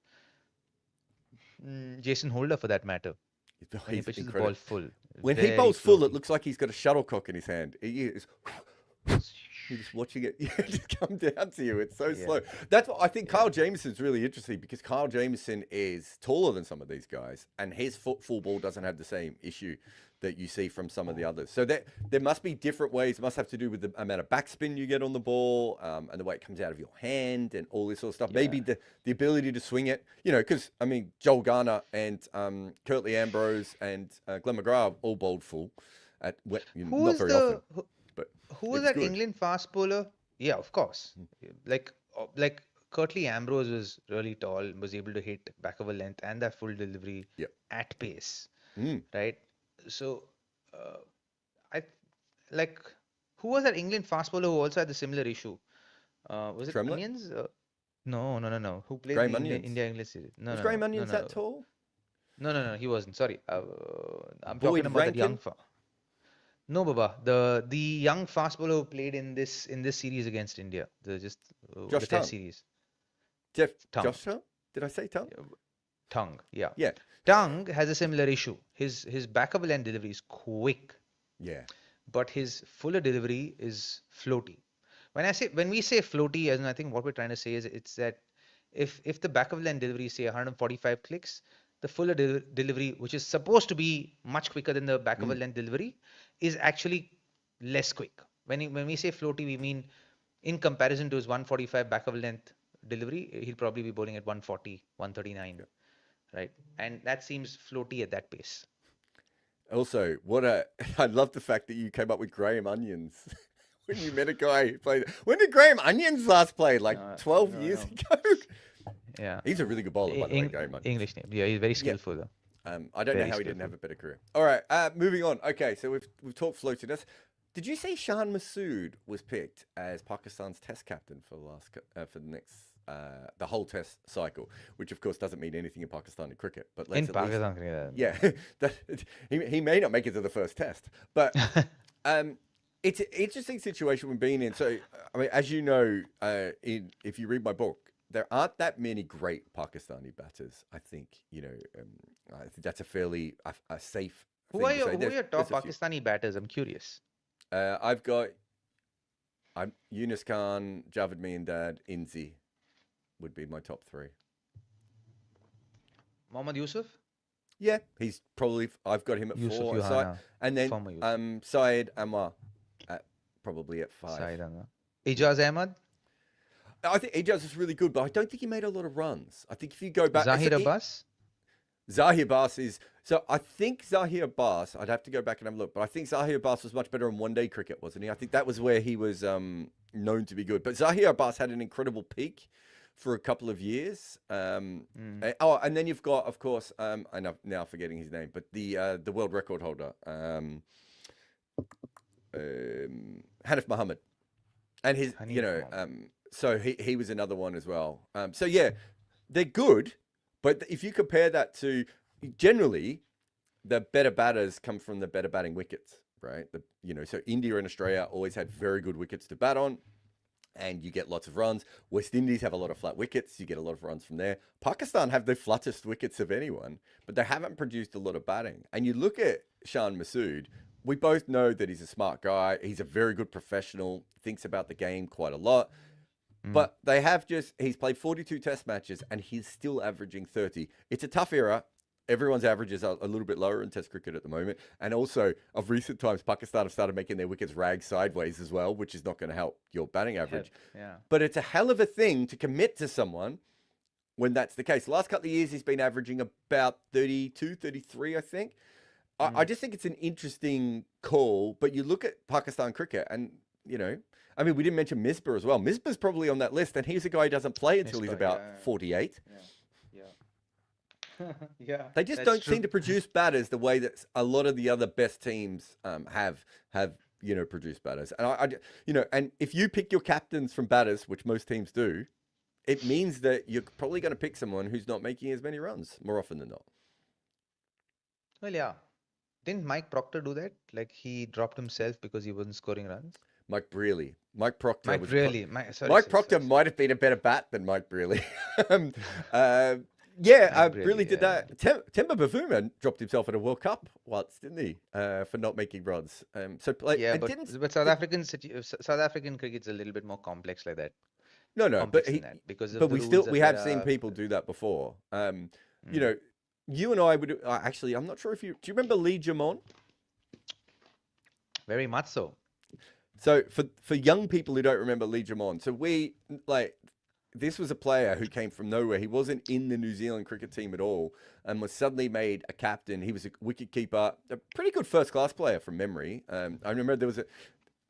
B: Jason Holder, for that matter, when he pitches the ball full.
A: When he bowls full, it looks like he's got a shuttlecock in his hand. You're just watching it just come down to you. It's so slow. That's what I think. Kyle Jamieson's really interesting because Kyle Jamieson is taller than some of these guys, and his full ball doesn't have the same issue that you see from some of the others. So there must be different ways. It must have to do with the amount of backspin you get on the ball, and the way it comes out of your hand and all this sort of stuff. Maybe the ability to swing it, because, Joel Garner and Curtly Ambrose and Glenn McGrath all bowled full at not very often.
B: Who was that England fast bowler? Yeah, of course. Like Curtly Ambrose was really tall, was able to hit back of a length and that full delivery at pace, right? So, who was that England fast bowler who also had the similar issue? Was it
A: Tremlett?
B: Onions? No. Who played
A: Graham
B: the
A: Onions?
B: India-England series?
A: Was Graham Onions that tall?
B: No, he wasn't. Sorry. I'm
A: Boyd
B: talking about
A: Rankin?
B: that young No, Baba. The young fast bowler who played in this series against India.
A: Josh
B: the
A: Tongue.
B: Test series.
A: Josh Tongue? Did I say Tongue?
B: Tongue, yeah.
A: Yeah.
B: Tongue has a similar issue. His back of a length delivery is quick.
A: Yeah.
B: But his fuller delivery is floaty. When we say floaty, as in I think what we're trying to say is it's that if the back of length delivery is say 145 clicks, the fuller delivery, which is supposed to be much quicker than the back of a length delivery, is actually less quick. When we say floaty, we mean in comparison to his 145 back of length delivery, he'll probably be bowling at 140, 139, right? And that seems floaty at that pace.
A: Also, I love the fact that you came up with Graham Onions when you met a guy who played. When did Graham Onions last play? 12 years ago?
B: Yeah.
A: He's a really good bowler, by the way, Graham Onions.
B: English name. Yeah, he's very skillful though.
A: I don't know how he didn't have a better career. All right, moving on. Okay, so we've talked floatiness. Did you say Shan Masood was picked as Pakistan's Test captain for the whole Test cycle, which of course doesn't mean anything in Pakistani cricket. But let's
B: Pakistan cricket,
A: he may not make it to the first Test, but it's an interesting situation we've been in. So as you know, if you read my book, there aren't that many great Pakistani batters. I think I think that's a fairly safe.
B: Who are your top Pakistani batters? I'm curious.
A: I've got Yunus Khan, Javed Miandad, Inzi would be my top three.
B: Mohammad Yusuf?
A: Yeah, he's probably. I've got him at
B: Yusuf
A: 4.
B: Yohana,
A: and then Syed Amar probably at 5.
B: Syed Amar. Ijaz Ahmad?
A: I think Ijaz is really good, but I don't think he made a lot of runs. I think if you go back,
B: Zahir Abbas?
A: Zahir Abbas is. So I think Zahir Abbas, I'd have to go back and have a look, but I think Zahir Abbas was much better in one-day cricket, wasn't he? I think that was where he was known to be good. But Zahir Abbas had an incredible peak for a couple of years. And then you've got, of course, I'm now forgetting his name, but the world record holder, Hanif Muhammad. And his, so he was another one as well. So yeah, they're good, but if you compare that to, generally, the better batters come from the better batting wickets, right? So India and Australia always had very good wickets to bat on, and you get lots of runs. West Indies have a lot of flat wickets. You get a lot of runs from there. Pakistan have the flattest wickets of anyone, but they haven't produced a lot of batting. And you look at Shan Masood, we both know that he's a smart guy. He's a very good professional, thinks about the game quite a lot. But he's played 42 test matches and he's still averaging 30. It's a tough era. Everyone's averages are a little bit lower in test cricket at the moment. And also, of recent times, Pakistan have started making their wickets rag sideways as well, which is not going to help your batting average.
B: Yeah.
A: But it's a hell of a thing to commit to someone when that's the case. The last couple of years, he's been averaging about 32, 33, I think. I just think it's an interesting call. But you look at Pakistan cricket and, I mean, we didn't mention Misbah as well. Misbah's probably on that list, and he's a guy who doesn't play until he's
B: Misbah,
A: about
B: yeah.
A: 48.
B: Yeah. Yeah,
A: They just
B: that's
A: don't
B: true.
A: seem to produce batters the way that a lot of the other best teams have produced batters. And and if you pick your captains from batters, which most teams do, it means that you're probably going to pick someone who's not making as many runs more often than not.
B: Well, yeah. Didn't Mike Proctor do that? Like he dropped himself because he wasn't scoring runs?
A: Mike Brearley. Mike Proctor
B: Mike
A: was
B: really.
A: Mike Proctor might have been a better bat than Mike Brearley.
B: Mike
A: Brearley did
B: yeah.
A: that. Temba Bavuma dropped himself at a World Cup once, didn't he? For not making runs.
B: Yeah, but South African cricket's a little bit more complex like that.
A: No,
B: Complex in that because of
A: but
B: the
A: we
B: rules
A: still
B: that
A: we
B: there
A: have seen
B: are.
A: people do that before. You and I would actually. I'm not sure if do you remember Lee Jamon?
B: Very much so.
A: So for young people who don't remember Lee Jamon, so this was a player who came from nowhere. He wasn't in the New Zealand cricket team at all, and was suddenly made a captain. He was a wicketkeeper, a pretty good first class player from memory. I remember there was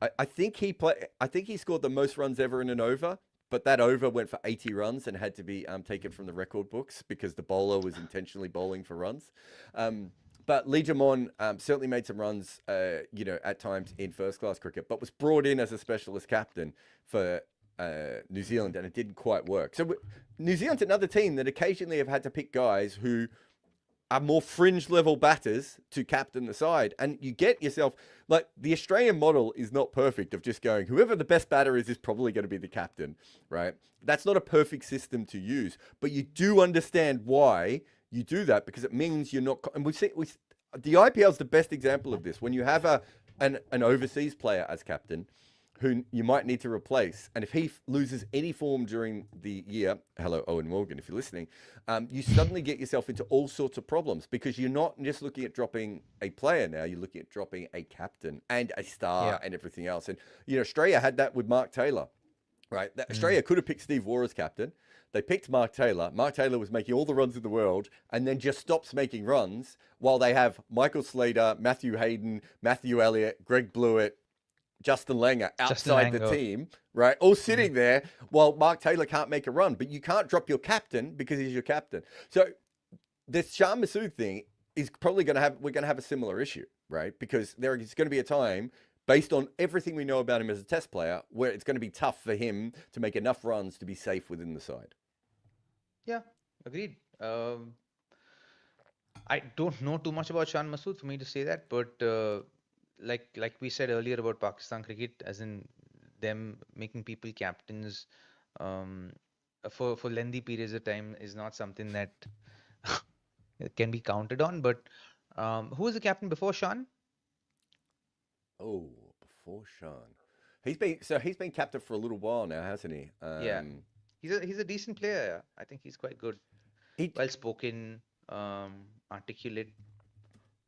A: I think he scored the most runs ever in an over. But that over went for 80 runs and had to be taken from the record books because the bowler was intentionally bowling for runs. But Lee Jamon certainly made some runs, at times in first-class cricket, but was brought in as a specialist captain for New Zealand, and it didn't quite work. So New Zealand's another team that occasionally have had to pick guys who are more fringe level batters to captain the side. And you get yourself, like, the Australian model is not perfect of just going, whoever the best batter is probably going to be the captain, right? That's not a perfect system to use, but you do understand why you do that, because it means you're not, and the IPL is the best example of this. When you have an overseas player as captain, who you might need to replace. And if he loses any form during the year, hello, Owen Morgan, if you're listening, you suddenly get yourself into all sorts of problems because you're not just looking at dropping a player now, you're looking at dropping a captain and a star and everything else. And, Australia had that with Mark Taylor, right? Australia could have picked Steve Waugh as captain. They picked Mark Taylor. Mark Taylor was making all the runs in the world and then just stops making runs while they have Michael Slater, Matthew Hayden, Matthew Elliott, Greg Blewett, Justin Langer outside the team, right? All sitting there while Mark Taylor can't make a run. But you can't drop your captain because he's your captain. So this Shan Masood thing is probably we're going to have a similar issue, right? Because there is going to be a time, based on everything we know about him as a test player, where it's going to be tough for him to make enough runs to be safe within the side.
B: Yeah, agreed. I don't know too much about Shan Masood for me to say that, but like we said earlier about Pakistan cricket, as in them making people captains for lengthy periods of time is not something that can be counted on. But who was the captain before Shan?
A: Oh, before Shan, he's been captain for a little while now, hasn't he?
B: Yeah, he's a decent player. I think he's quite good, well spoken, articulate.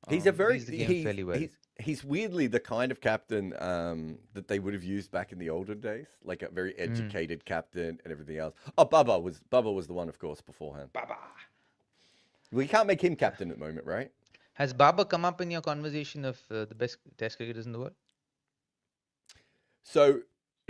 A: He's a very
B: reads the game fairly well.
A: He's weirdly the kind of captain that they would have used back in the olden days, like a very educated captain and everything else. Oh, Bubba was the one, of course, beforehand.
B: Baba.
A: We can't make him captain at the moment, right?
B: Has Baba come up in your conversation of the best test cricketers in the world?
A: So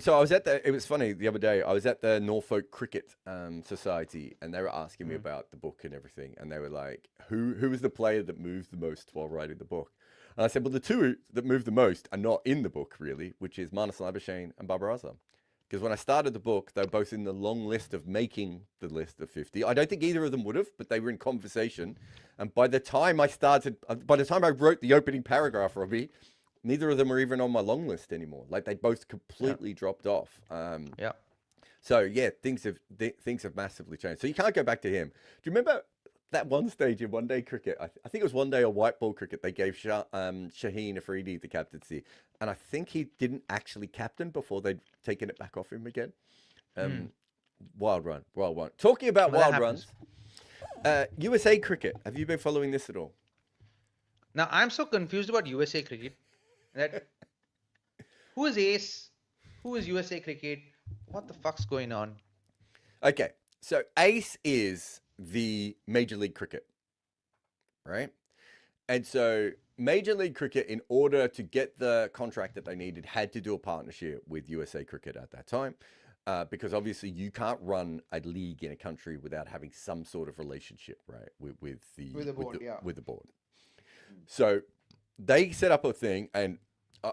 A: I was it was funny the other day, I was at the Norfolk Cricket Society, and they were asking me about the book and everything. And they were like, who was the player that moved the most while writing the book? And I said, well, the two that moved the most are not in the book, really, which is Marnus Labuschagne and Babar Azam. Because when I started the book, they were both in the long list of making the list of 50. I don't think either of them would have, but they were in conversation. And by the time I wrote the opening paragraph, Robbie, neither of them were even on my long list anymore. Like, they both completely dropped off. So yeah, things have massively changed. So you can't go back to him. Do you remember that one stage in one day cricket? I think it was one day or white ball cricket. They gave Shaheen Afridi the captaincy, and I think he didn't actually captain before they'd taken it back off him again. Wild run. Talking about wild runs, USA cricket. Have you been following this at all?
B: Now I'm so confused about USA cricket. That who is ace? Who is USA cricket? What the fuck's going on?
A: Okay, so ace is the Major League Cricket, right? And so Major League Cricket, in order to get the contract that they needed, had to do a partnership with USA Cricket at that time. Because obviously you can't run a league in a country without having some sort of relationship, right, with
B: the board,
A: the board. So they set up a thing, and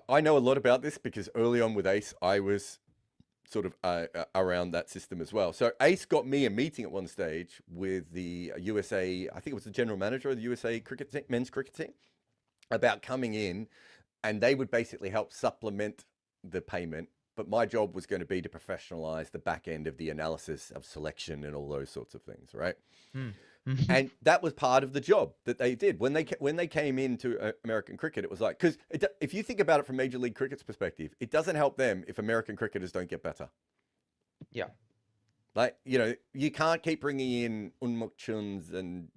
A: I know a lot about this because early on with Ace, I was sort of around that system as well. So Ace got me a meeting at one stage with the USA, I think it was the general manager of the USA cricket team, men's cricket team, about coming in, and they would basically help supplement the payment. But my job was going to be to professionalize the back end of the analysis of selection and all those sorts of things, right? And that was part of the job that they did when they came into American cricket. It was like, because if you think about it from Major League Cricket's perspective, it doesn't help them if American cricketers don't get better.
B: Yeah.
A: Like, you know, you can't keep bringing in Unmuk Chuns and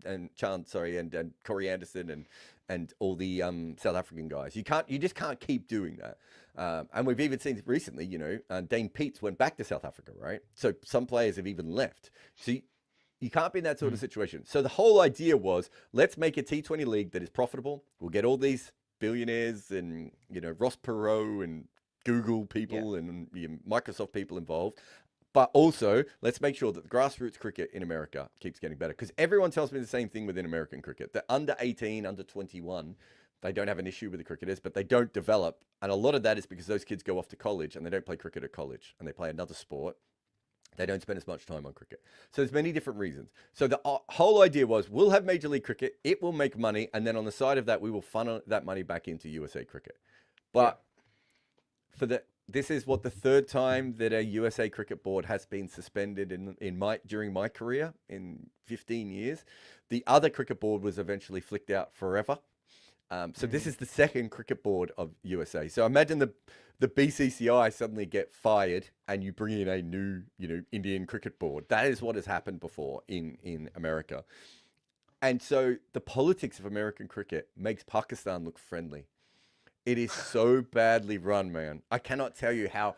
A: Corey Anderson and all the South African guys. You just can't keep doing that. And we've even seen recently, you know, Dane Peets went back to South Africa, right? So some players have even left. So you can't be in that sort of situation. So the whole idea was, let's make a T20 league that is profitable. We'll get all these billionaires and, you know, Ross Perot and Google people and Microsoft people involved. But also, let's make sure that the grassroots cricket in America keeps getting better. Because everyone tells me the same thing within American cricket. That under 18, under 21, they don't have an issue with the cricketers, but they don't develop. And a lot of that is because those kids go off to college and they don't play cricket at college and they play another sport. They don't spend as much time on cricket. So there's many different reasons. So the whole idea was, we'll have Major League Cricket, it will make money, and then on the side of that, we will funnel that money back into USA Cricket. But this is the third time that a USA Cricket board has been suspended during my career in 15 years. The other cricket board was eventually flicked out forever. So this is the second cricket board of USA. So imagine the BCCI suddenly get fired and you bring in a new, you know, Indian cricket board. That is what has happened before in America. And so the politics of American cricket makes Pakistan look friendly. It is so badly run, man. I cannot tell you how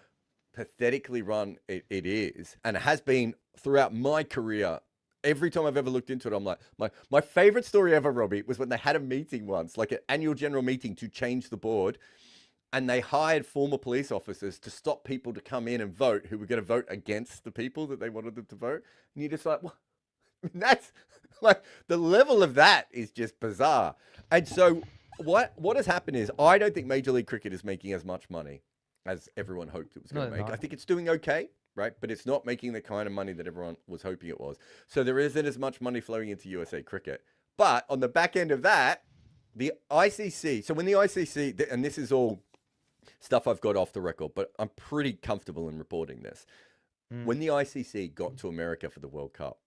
A: pathetically run it is. And it has been throughout my career. Every time I've ever looked into it, I'm like, my favorite story ever, Robbie, was when they had a meeting once, like an annual general meeting to change the board. And they hired former police officers to stop people to come in and vote who were going to vote against the people that they wanted them to vote. And you're just like, well, that's like, the level of that is just bizarre. And so what has happened is, I don't think Major League Cricket is making as much money as everyone hoped it was going to make. I think it's doing okay, right? But it's not making the kind of money that everyone was hoping it was. So there isn't as much money flowing into USA Cricket. But on the back end of that, the ICC, so when the ICC, and this is all stuff I've got off the record, but I'm pretty comfortable in reporting this. When the ICC got to America for the World Cup,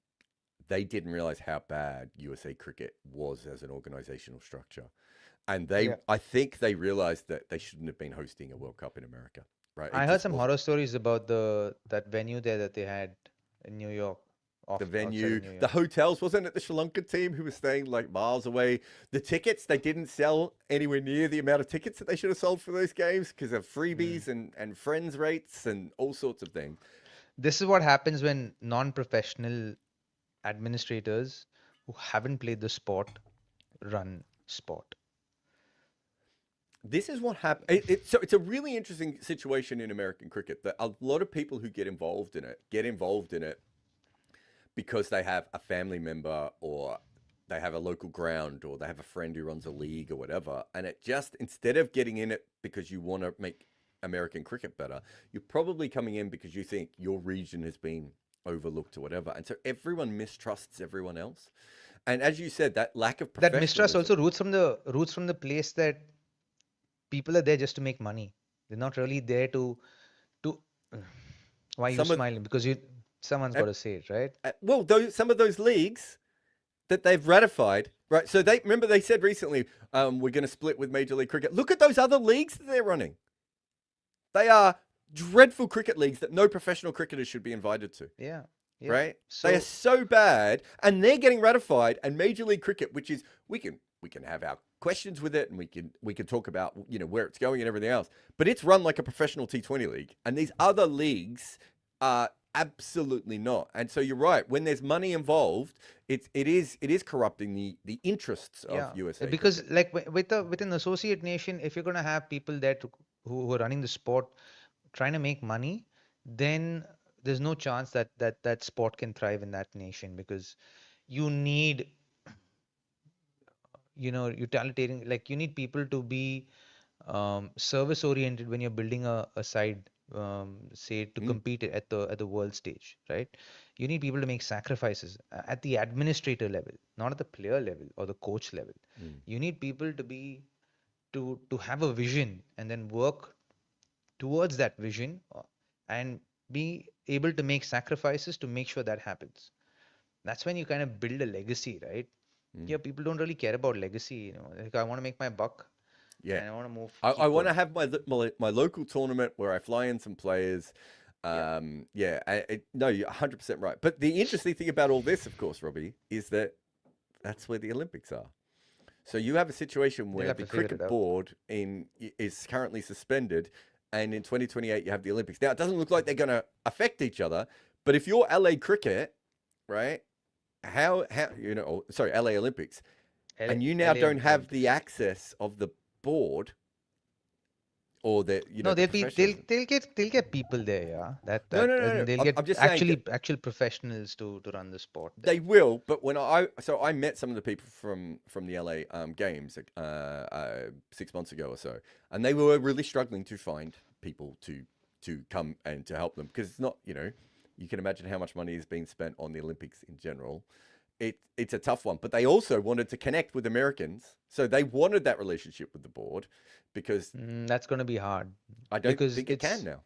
A: they didn't realize how bad USA Cricket was as an organizational structure. And I think they realized that they shouldn't have been hosting a World Cup in America, right?
B: I heard some horror stories about that venue there that they had in New York.
A: The venue, the hotels, wasn't it the Sri Lanka team who was staying like miles away? The tickets, they didn't sell anywhere near the amount of tickets that they should have sold for those games because of freebies and friends rates and all sorts of things.
B: This is what happens when non-professional administrators who haven't played the sport run sport.
A: This is what happened. So it's a really interesting situation in American cricket that a lot of people who get involved in it because they have a family member or they have a local ground or they have a friend who runs a league or whatever. And it just, instead of getting in it because you want to make American cricket better, you're probably coming in because you think your region has been overlooked or whatever. And so everyone mistrusts everyone else. And as you said, that lack of professionalism.
B: That mistrust also roots from the place that people are there just to make money. They're not really there to why are you smiling? Because someone's got to say it, right?
A: Well, some of those leagues that they've ratified, right? So they said recently, we're going to split with Major League Cricket. Look at those other leagues that they're running. They are dreadful cricket leagues that no professional cricketers should be invited to.
B: Yeah.
A: Right? They are so bad, and they're getting ratified. And Major League Cricket, which is we can have our questions with it, and we can talk about where it's going and everything else. But it's run like a professional T20 league, and these other leagues are Absolutely not. And so you're right. When there's money involved, it is corrupting the interests of
B: Yeah,
A: USA
B: because
A: cricket.
B: like with an associate nation, if you're gonna have people there who are running the sport trying to make money, then there's no chance that sport can thrive in that nation because you need, utilitarian, like you need people to be service oriented when you're building a side, say to
A: Mm,
B: compete at the world stage, right? You need people to make sacrifices at the administrator level, not at the player level or the coach level.
A: mm.
B: You need people to have a vision and then work towards that vision, and be able to make sacrifices to make sure that happens. That's when you kind of build a legacy, right?
A: Mm.
B: Yeah, people don't really care about legacy, like I want to make my buck
A: Yeah.
B: and I want to move,
A: I
B: keep
A: want to
B: going.
A: have my local tournament where I fly in some players.
B: Yeah.
A: Yeah, no, you're 100% right. But the interesting thing about all this, of course, Robbie, is that that's where the Olympics are. So you have a situation
B: They'll
A: where
B: have
A: the
B: to figure it
A: cricket
B: out.
A: board is currently suspended, and in 2028 you have the Olympics. Now it doesn't look like they're going to affect each other, but if you're LA Cricket, right? How sorry, LA Olympics,
B: LA,
A: and you now
B: LA
A: don't have the
B: Olympics.
A: access of the board or
B: No,
A: the professionalism.
B: they'll get people there, yeah.
A: No, no,
B: As
A: no,
B: in
A: no.
B: they'll
A: I'm
B: get
A: just saying
B: actual professionals to run the sport there.
A: they will, but when I met some of the people from the LA games 6 months ago or so, and they were really struggling to find people to come and to help them because it's not you can imagine how much money is being spent on the Olympics in general. It's a tough one, but they also wanted to connect with Americans, so they wanted that relationship with the board because
B: That's going to be hard
A: I don't
B: because
A: think it can
B: it's,
A: now.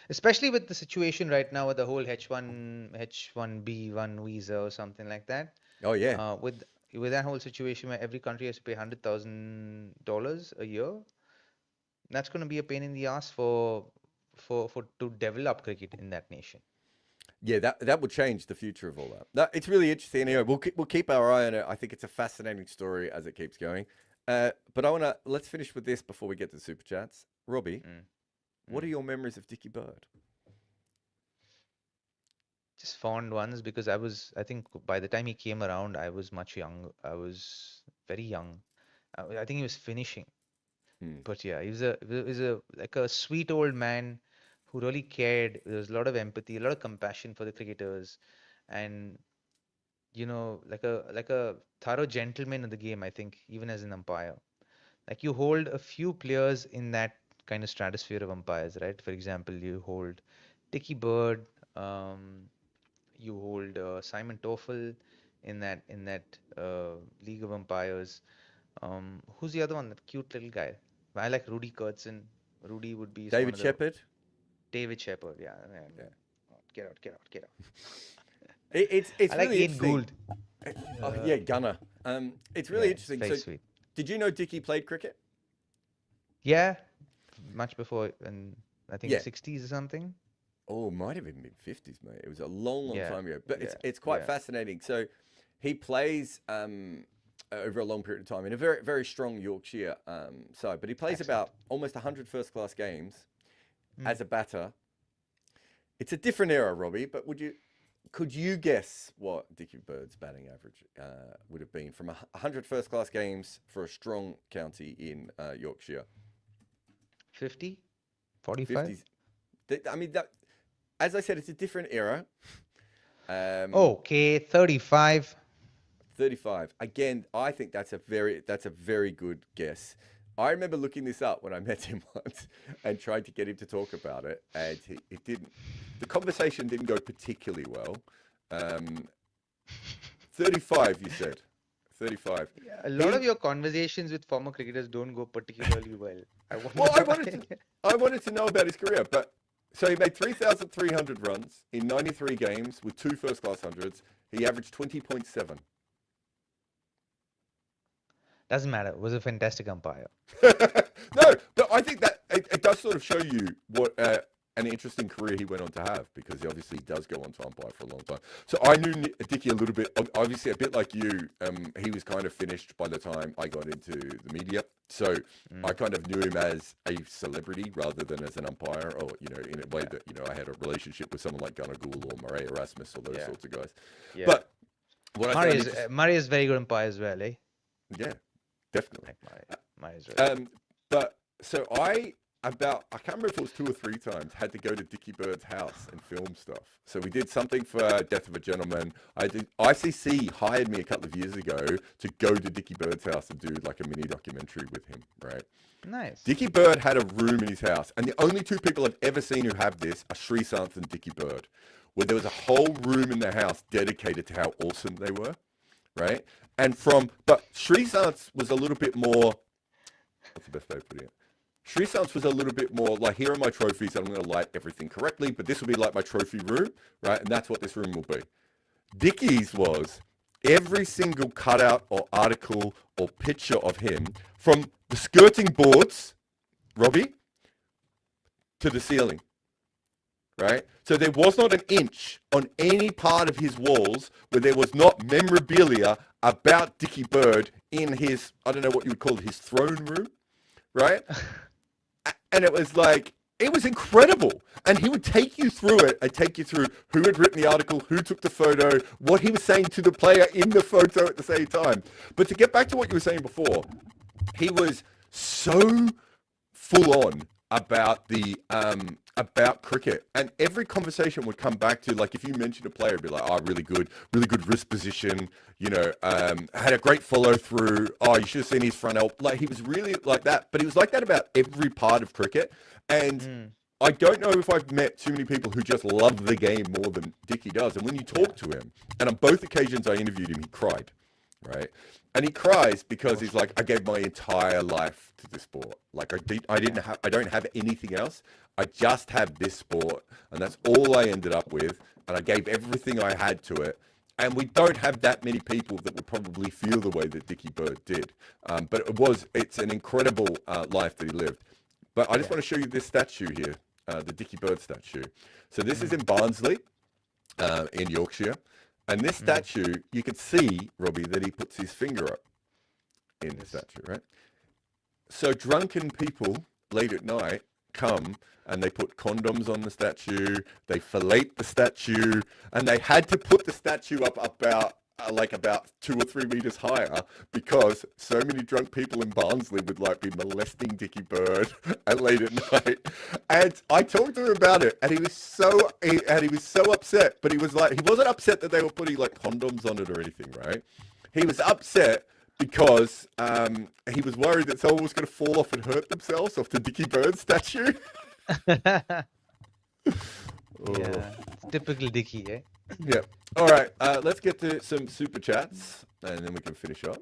B: especially with the situation right now with the whole H1B1 visa or something like that.
A: Oh yeah,
B: With that whole situation where every country has to pay $100,000 a year, that's going to be a pain in the ass for to develop cricket in that nation.
A: yeah, that will change the future of all that. It's really interesting. Anyway, we'll keep our eye on it. I think it's a fascinating story as it keeps going. But let's finish with this before we get to super chats. Robbie,
B: Mm,
A: what are
B: mm.
A: your memories of Dickie Bird?
B: Just fond ones because I think by the time he came around, I was much young. I was very young. I think he was finishing.
A: Hmm.
B: But yeah, he was a like a sweet old man who really cared. There was a lot of empathy, a lot of compassion for the cricketers, and like a thorough gentleman in the game, I think, even as an umpire. Like you hold a few players in that kind of stratosphere of umpires, right? For example, you hold Dickie Bird, um, you hold Simon Toffel in that league of umpires. Who's the other one? That cute little guy. I like Rudy Kurtzen. Rudy would be one
A: David
B: of the
A: Shepherd.
B: David Shepherd. Yeah, yeah.
A: Yeah,
B: Get out, get out, get out.
A: it's
B: I like
A: really
B: Ian
A: interesting.
B: Gould.
A: Oh
B: Uh,
A: yeah, Gunner. It's
B: yeah,
A: really
B: it's
A: interesting.
B: very
A: So,
B: sweet.
A: did you know Dickie played cricket?
B: Yeah, much before in I think
A: Yeah.
B: 60s or something.
A: Oh, it might have even been 50s, mate. It was a long, long
B: Yeah,
A: time ago. But
B: yeah,
A: it's quite
B: yeah.
A: fascinating. So he plays over a long period of time in a very, very strong Yorkshire side. But he plays
B: Excellent.
A: about almost 100 first-class games
B: Mm.
A: as a batter. It's a different era, Robbie, but could you guess what Dickie Bird's batting average would have been from 100 first-class games for a strong county in Yorkshire?
B: 50? 45?
A: 50s. I mean, as I said, it's a different era.
B: Okay, 35.
A: 35. Again, I think that's a very good guess. I remember looking this up when I met him once and tried to get him to talk about it, and it didn't. The conversation didn't go particularly well. 35, you said. 35.
B: Yeah, a lot of
A: He
B: your conversations with former cricketers don't go particularly well. I wonder
A: well,
B: why.
A: I wanted to know about his career, but so he made 3,300 runs in 93 games with two first-class hundreds. He averaged 20.7.
B: Doesn't matter. Was a fantastic umpire.
A: No, but I think that it does sort of show you what an interesting career he went on to have, because he obviously does go on to umpire for a long time. So I knew Dickie a little bit, obviously a bit like you. He was kind of finished by the time I got into the media. So I kind of knew him as a celebrity rather than as an umpire, or, you know, in a way that, you know, I had a relationship with someone like Gunnar Gould or Murray Erasmus or those sorts of guys.
B: Yeah.
A: But what
B: Murray is very good umpire as well, eh?
A: Yeah, definitely.
B: Murray is really good.
A: But so I can't remember if it was 2 or 3 times, had to go to Dickie Bird's house and film stuff. So we did something for Death of a Gentleman. ICC hired me a couple of years ago to go to Dickie Bird's house and do like a mini documentary with him, right?
B: Nice.
A: Dickie Bird had a room in his house, and the only 2 people I've ever seen who have this are Srisanth and Dickie Bird, where there was a whole room in their house dedicated to how awesome they were, right? But Srisanth was a little bit more, what's the best way of putting it? Srisanth was a little bit more like, here are my trophies, and I'm going to light everything correctly, but this will be like my trophy room, right? And that's what this room will be. Dickie's was every single cutout or article or picture of him, from the skirting boards, Robbie, to the ceiling, right? So there was not an inch on any part of his walls where there was not memorabilia about Dickie Bird in his, I don't know what you would call it, his throne room, right? And it was like, it was incredible. And he would take you through it and take you through who had written the article, who took the photo, what he was saying to the player in the photo at the same time. But to get back to what you were saying before, he was so full on about about cricket, and every conversation would come back to, like, if you mentioned a player, it'd be like, oh, really good wrist position, you know, had a great follow through, oh, you should have seen his front elbow. Like, he was really like that, but he was like that about every part of cricket. And I don't know if I've met too many people who just love the game more than Dickie does. And when you talk to him, and on both occasions I interviewed him, he cried, right? And he cries because he's like, I gave my entire life to this sport. Like, I don't have anything else. I just have this sport, and that's all I ended up with. And I gave everything I had to it. And we don't have that many people that would probably feel the way that Dickie Bird did. But it's an incredible life that he lived. But I just want to show you this statue here, the Dickie Bird statue. So this is in Barnsley, in Yorkshire. And this statue, you can see, Robbie, that he puts his finger up in the statue, right? So drunken people late at night come and they put condoms on the statue, they fillet the statue, and they had to put the statue up about 2 or 3 meters higher because so many drunk people in Barnsley would like be molesting Dickie Bird at late at night. And I talked to him about it, and he was so upset. But he was like, he wasn't upset that they were putting like condoms on it or anything, right? He was upset because he was worried that someone was going to fall off and hurt themselves off the Dickie Bird statue.
B: Yeah, typical Dickie, eh?
A: Yeah. All right. Let's get to some super chats, and then we can finish up.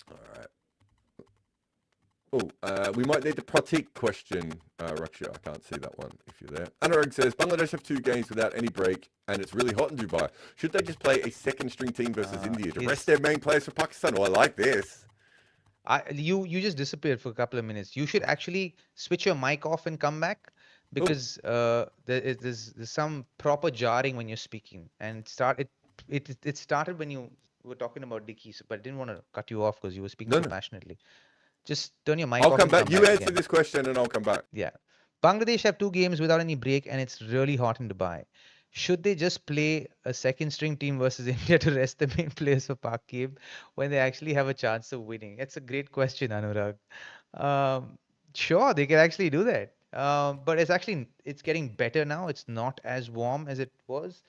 A: All right. Oh, we might need the Pratik question, Raksha. I can't see that one if you're there. Anurag says, Bangladesh have 2 games without any break, and it's really hot in Dubai. Should they just play a second-string team versus India to rest their main players for Pakistan? Oh, I like this.
B: You just disappeared for a couple of minutes. You should actually switch your mic off and come back, because there's some proper jarring when you're speaking. And it started when you were talking about Dickie, but I didn't want to cut you off because you were speaking so passionately. Just turn your mic off.
A: I'll come back. You answer this question and I'll come back.
B: Yeah. Bangladesh have 2 games without any break, and it's really hot in Dubai. Should they just play a second-string team versus India to rest the main players for Pak game when they actually have a chance of winning? It's a great question, Anurag. Sure, they can actually do that. But it's getting better now. It's not as warm as it was.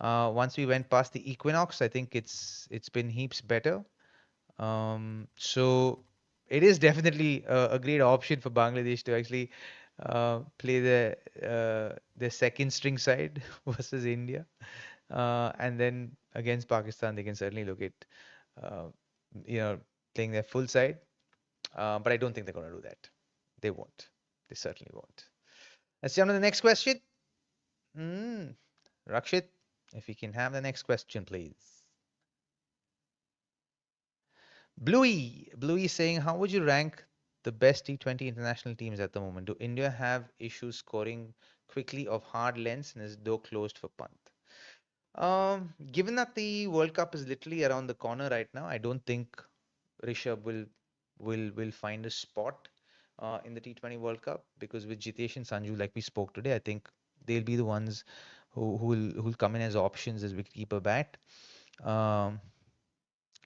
B: Once we went past the equinox, I think it's been heaps better. So it is definitely a great option for Bangladesh to actually play their second string side versus India, and then against Pakistan they can certainly look at playing their full side, but I don't think they're going to do that. They won't. They certainly won't. Let's jump to the next question. Rakshit, if we can have the next question, please. Bluey saying, how would you rank the best T20 international teams at the moment? Do India have issues scoring quickly of hard lengths and his door closed for punt. Given that the World Cup is literally around the corner right now, I don't think Rishabh will find a spot in the T20 World Cup, because with Jitesh and Sanju, like we spoke today, I think they'll be the ones who'll come in as options as wicketkeeper bat. Um,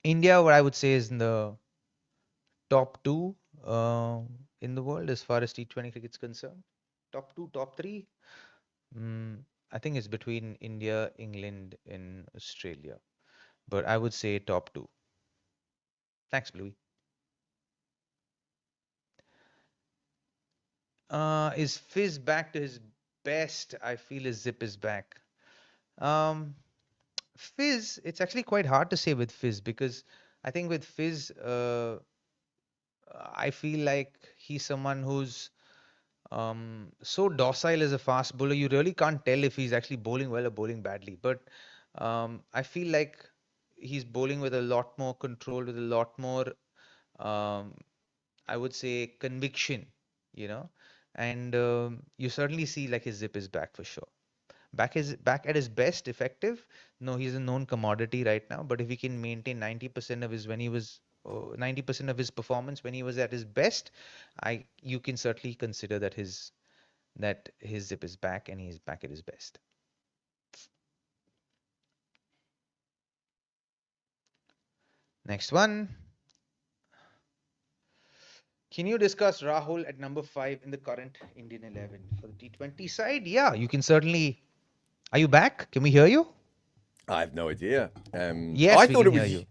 B: India, what I would say, is in the top two uh, in the world as far as T20 cricket is concerned. Top two, top three. Mm, I think it's between India, England, and Australia. But I would say top two. Thanks, Bluey. Is Fizz back to his best? I feel his zip is back. Um, Fizz, it's actually quite hard to say with Fizz, because I think with Fizz, I feel like he's someone who's so docile as a fast bowler. You really can't tell if he's actually bowling well or bowling badly. But I feel like he's bowling with a lot more control, with a lot more, um, I would say, conviction, you know. And you certainly see like his zip is back for sure. Back at his best, effective. No, he's a known commodity right now. But if he can maintain 90% of his when he was 90% of his performance when he was at his best, I you can certainly consider that his zip is back and he's back at his best. Next one. Can you discuss Rahul at number 5 in the current Indian 11 for the T20 side? Yeah, you can certainly. Are you back? Can we hear you?
A: I have no idea.
B: Yes, we can hear you.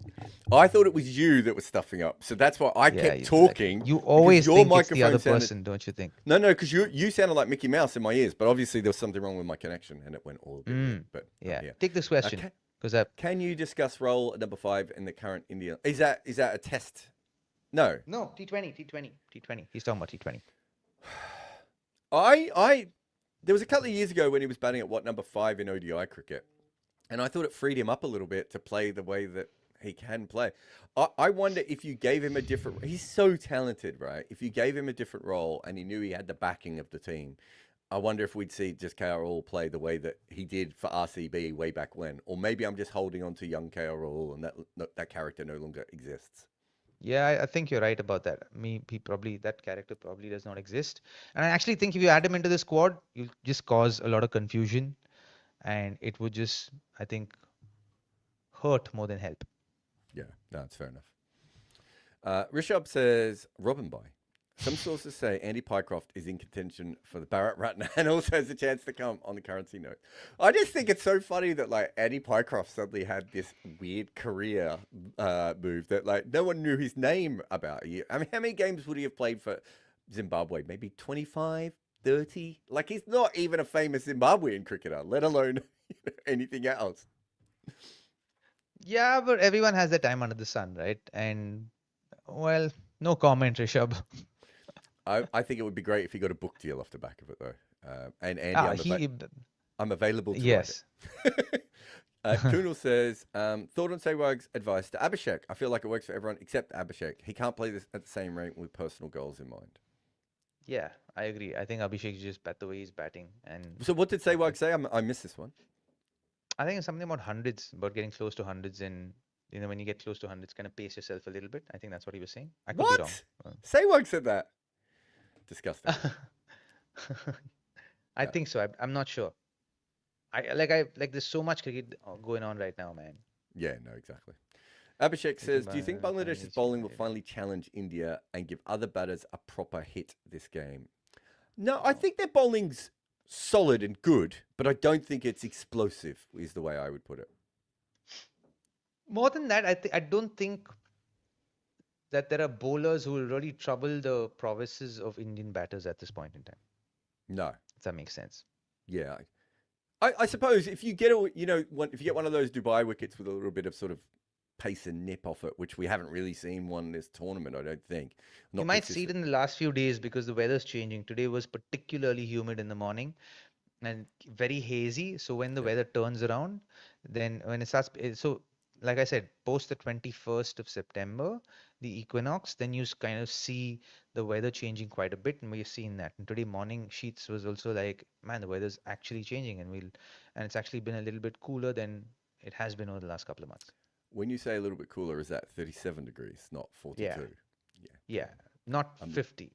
A: I thought it was you that was stuffing up. So that's why I kept talking.
B: You
A: because
B: always
A: your
B: think it's the
A: microphone
B: other
A: sounded-
B: person, don't you think?
A: No, because you sounded like Mickey Mouse in my ears, but obviously there was something wrong with my connection and it went all a bit weird. But
B: Yeah.
A: yeah.
B: Take this question. Because
A: Can you discuss role at number 5 in the current India? Is that a test? No.
B: No, T20. He's talking about T20.
A: There was a couple of years ago when he was batting at number 5 in ODI cricket, and I thought it freed him up a little bit to play the way that he can play. I wonder if you gave him a different. He's so talented, right? If you gave him a different role and he knew he had the backing of the team, I wonder if we'd see just KRL play the way that he did for RCB way back when, or maybe I'm just holding on to young KRL and that character no longer exists.
B: Yeah, I think you're right about that. That character probably does not exist. And I actually think if you add him into the squad, you'll just cause a lot of confusion, and it would just, I think, hurt more than help.
A: Yeah, no, that's fair enough. Rishabh says, Robin Boy. Some sources say Andy Pycroft is in contention for the Bharat Ratna and also has a chance to come on the currency note. I just think it's so funny that like Andy Pycroft suddenly had this weird career move that like no one knew his name about a year. I mean, how many games would he have played for Zimbabwe? Maybe 25, 30? Like he's not even a famous Zimbabwean cricketer, let alone anything else.
B: Yeah, but everyone has their time under the sun, right? And, well, no comment, Rishabh.
A: I think it would be great if he got a book deal off the back of it, though. And Andy, I'm available to
B: yes.
A: write it. Kunal says, thought on Sehwag's advice to Abhishek. I feel like it works for everyone except Abhishek. He can't play this at the same rate with personal goals in mind.
B: Yeah, I agree. I think Abhishek just bat the way he's batting. And
A: so what did Sehwag say? I missed this one.
B: I think it's something about hundreds, about getting close to hundreds, and when you get close to hundreds, kind of pace yourself a little bit. I think that's what he was saying. I could be wrong.
A: Sehwag said that. Disgusting.
B: I think so. I'm not sure. There's so much cricket going on right now, man.
A: Yeah, no, exactly. Abhishek says, do you think Bangladesh's bowling will finally challenge India and give other batters a proper hit this game? No, I think their bowling's solid and good, but I don't think it's explosive, is the way I would put it.
B: More than that, I don't think that there are bowlers who will really trouble the prowesses of Indian batters at this point in time.
A: No.
B: If that makes sense.
A: Yeah. I suppose if you get if you get one of those Dubai wickets with a little bit of sort of pace and nip off it, which we haven't really seen one this tournament, I don't think.
B: You might see it in the last few days because the weather's changing. Today was particularly humid in the morning and very hazy. So when the weather turns around, then when it starts, so like I said, post the 21st of September, the equinox, then you kind of see the weather changing quite a bit, and we've seen that. And today morning sheets was also like, man, the weather's actually changing, and it's actually been a little bit cooler than it has been over the last couple of months.
A: When you say a little bit cooler, is that 37 degrees, not
B: Yeah,
A: 42? Yeah.
B: yeah, not
A: I'm
B: 50.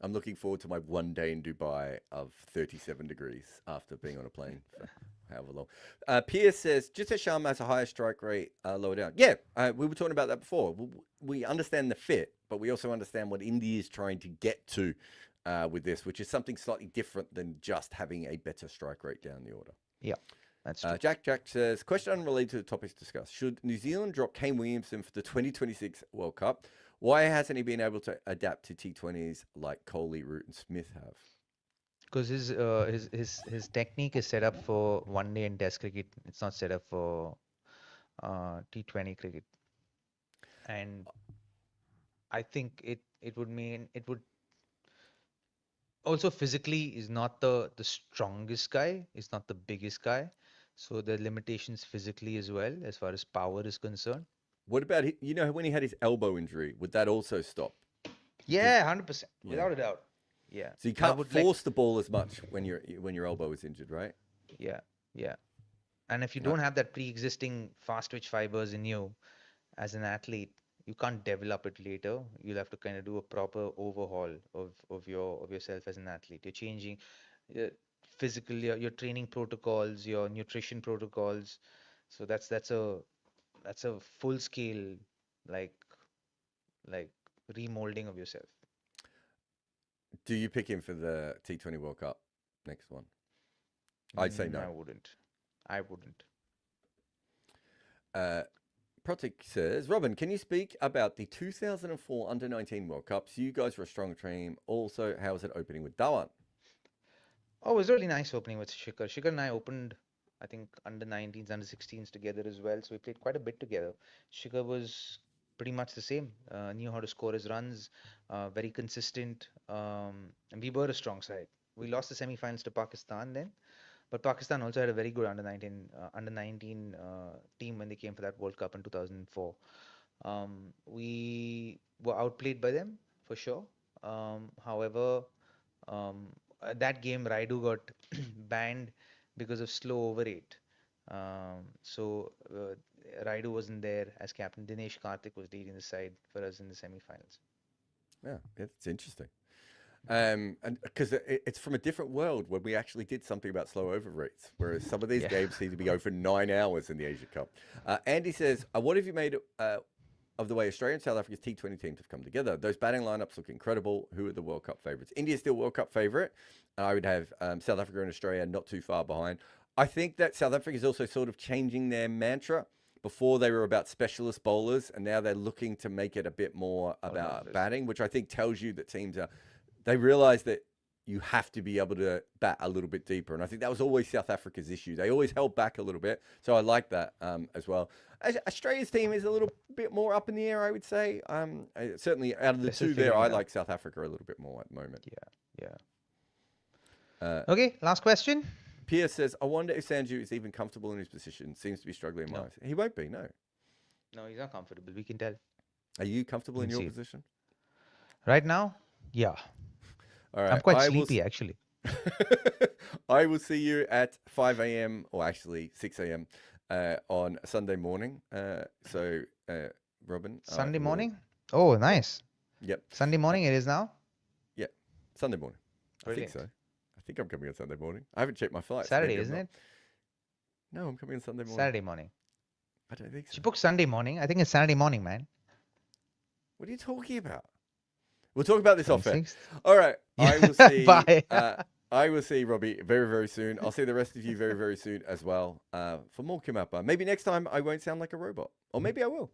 A: I'm looking forward to my one day in Dubai of 37 degrees after being on a plane for however long. Pierce says, just as Sharma has a higher strike rate lower down. Yeah, we were talking about that before. We understand the fit, but we also understand what India is trying to get to with this, which is something slightly different than just having a better strike rate down the order.
B: Yeah, that's true.
A: Jack says, question unrelated to the topics discussed. Should New Zealand drop Kane Williamson for the 2026 World Cup? Why hasn't he been able to adapt to T20s like Kohli, Root, and Smith have?
B: Because his technique is set up for one day and Test cricket. It's not set up for T20 cricket. And I think it would mean it would also physically is not the strongest guy, is not the biggest guy. So there are limitations physically as well as far as power is concerned.
A: What about when he had his elbow injury? Would that also stop?
B: Yeah, 100%, without a doubt. Yeah.
A: So you can't force the ball as much when your elbow is injured, right?
B: Yeah, yeah. And if you don't have that pre-existing fast twitch fibers in you as an athlete, you can't develop it later. You'll have to kind of do a proper overhaul of yourself as an athlete. You're changing physical, your training protocols, your nutrition protocols. So that's a full scale like like remolding of yourself.
A: Do you pick him for the T20 World Cup next one? I'd say no.
B: I wouldn't.
A: Protic says, Robin, can you speak about the 2004 Under-19 World Cups? You guys were a strong team. Also, how was it opening with Dhawan?
B: Oh, it was really nice opening with Shikhar. Shikhar and I opened, I think, under-19s, under-16s together as well. So we played quite a bit together. Shikhar was pretty much the same. Knew how to score his runs, very consistent. And we were a strong side. We lost the semi-finals to Pakistan then. But Pakistan also had a very good under-19 team when they came for that World Cup in 2004. We were outplayed by them for sure. However, that game Raidu got banned because of slow over 8. So Raidu wasn't there as captain. Dinesh Karthik was leading the side for us in the semi-finals.
A: Yeah, it's interesting. And because it's from a different world when we actually did something about slow over rates, whereas some of these games seem to be over 9 hours in the Asia Cup. Andy says, what have you made of the way Australia and South Africa's T20 teams have come together? Those batting lineups look incredible. Who are the World Cup favourites? India's still World Cup favourite. I would have South Africa and Australia not too far behind. I think that South Africa is also sort of changing their mantra. Before they were about specialist bowlers, and now they're looking to make it a bit more about batting, which I think tells you that teams are... They realise that you have to be able to bat a little bit deeper. And I think that was always South Africa's issue. They always held back a little bit. So I like that as well. Australia's team is a little bit more up in the air, I would say. Certainly out of the two there, I like South Africa a little bit more at the moment.
B: Yeah. Okay, last question.
A: Pierce says, I wonder if Sanju is even comfortable in his position. Seems to be struggling in my eyes. He won't be, no.
B: No, he's not comfortable. We can tell.
A: Are you comfortable in your position?
B: Right now? Yeah.
A: All right.
B: I'm quite sleepy, actually.
A: I will see you at 5 a.m. or actually 6 a.m. On Sunday morning. Robin.
B: Sunday morning? Oh, nice.
A: Yep.
B: Sunday morning it is now?
A: Yeah. Sunday morning.
B: Brilliant.
A: I think so. I think I'm coming on Sunday morning. I haven't checked my flights.
B: Saturday, isn't it?
A: No, I'm coming on Sunday morning.
B: Saturday morning.
A: I don't think so.
B: She booked Sunday morning. I think it's Saturday morning, man.
A: What are you talking about? We'll talk about this off air.
B: All
A: right. I will see.
B: Bye.
A: I will see Robbie very, very soon. I'll see the rest of you very, very soon as well for more KimAppa. Maybe next time I won't sound like a robot. Or maybe I will.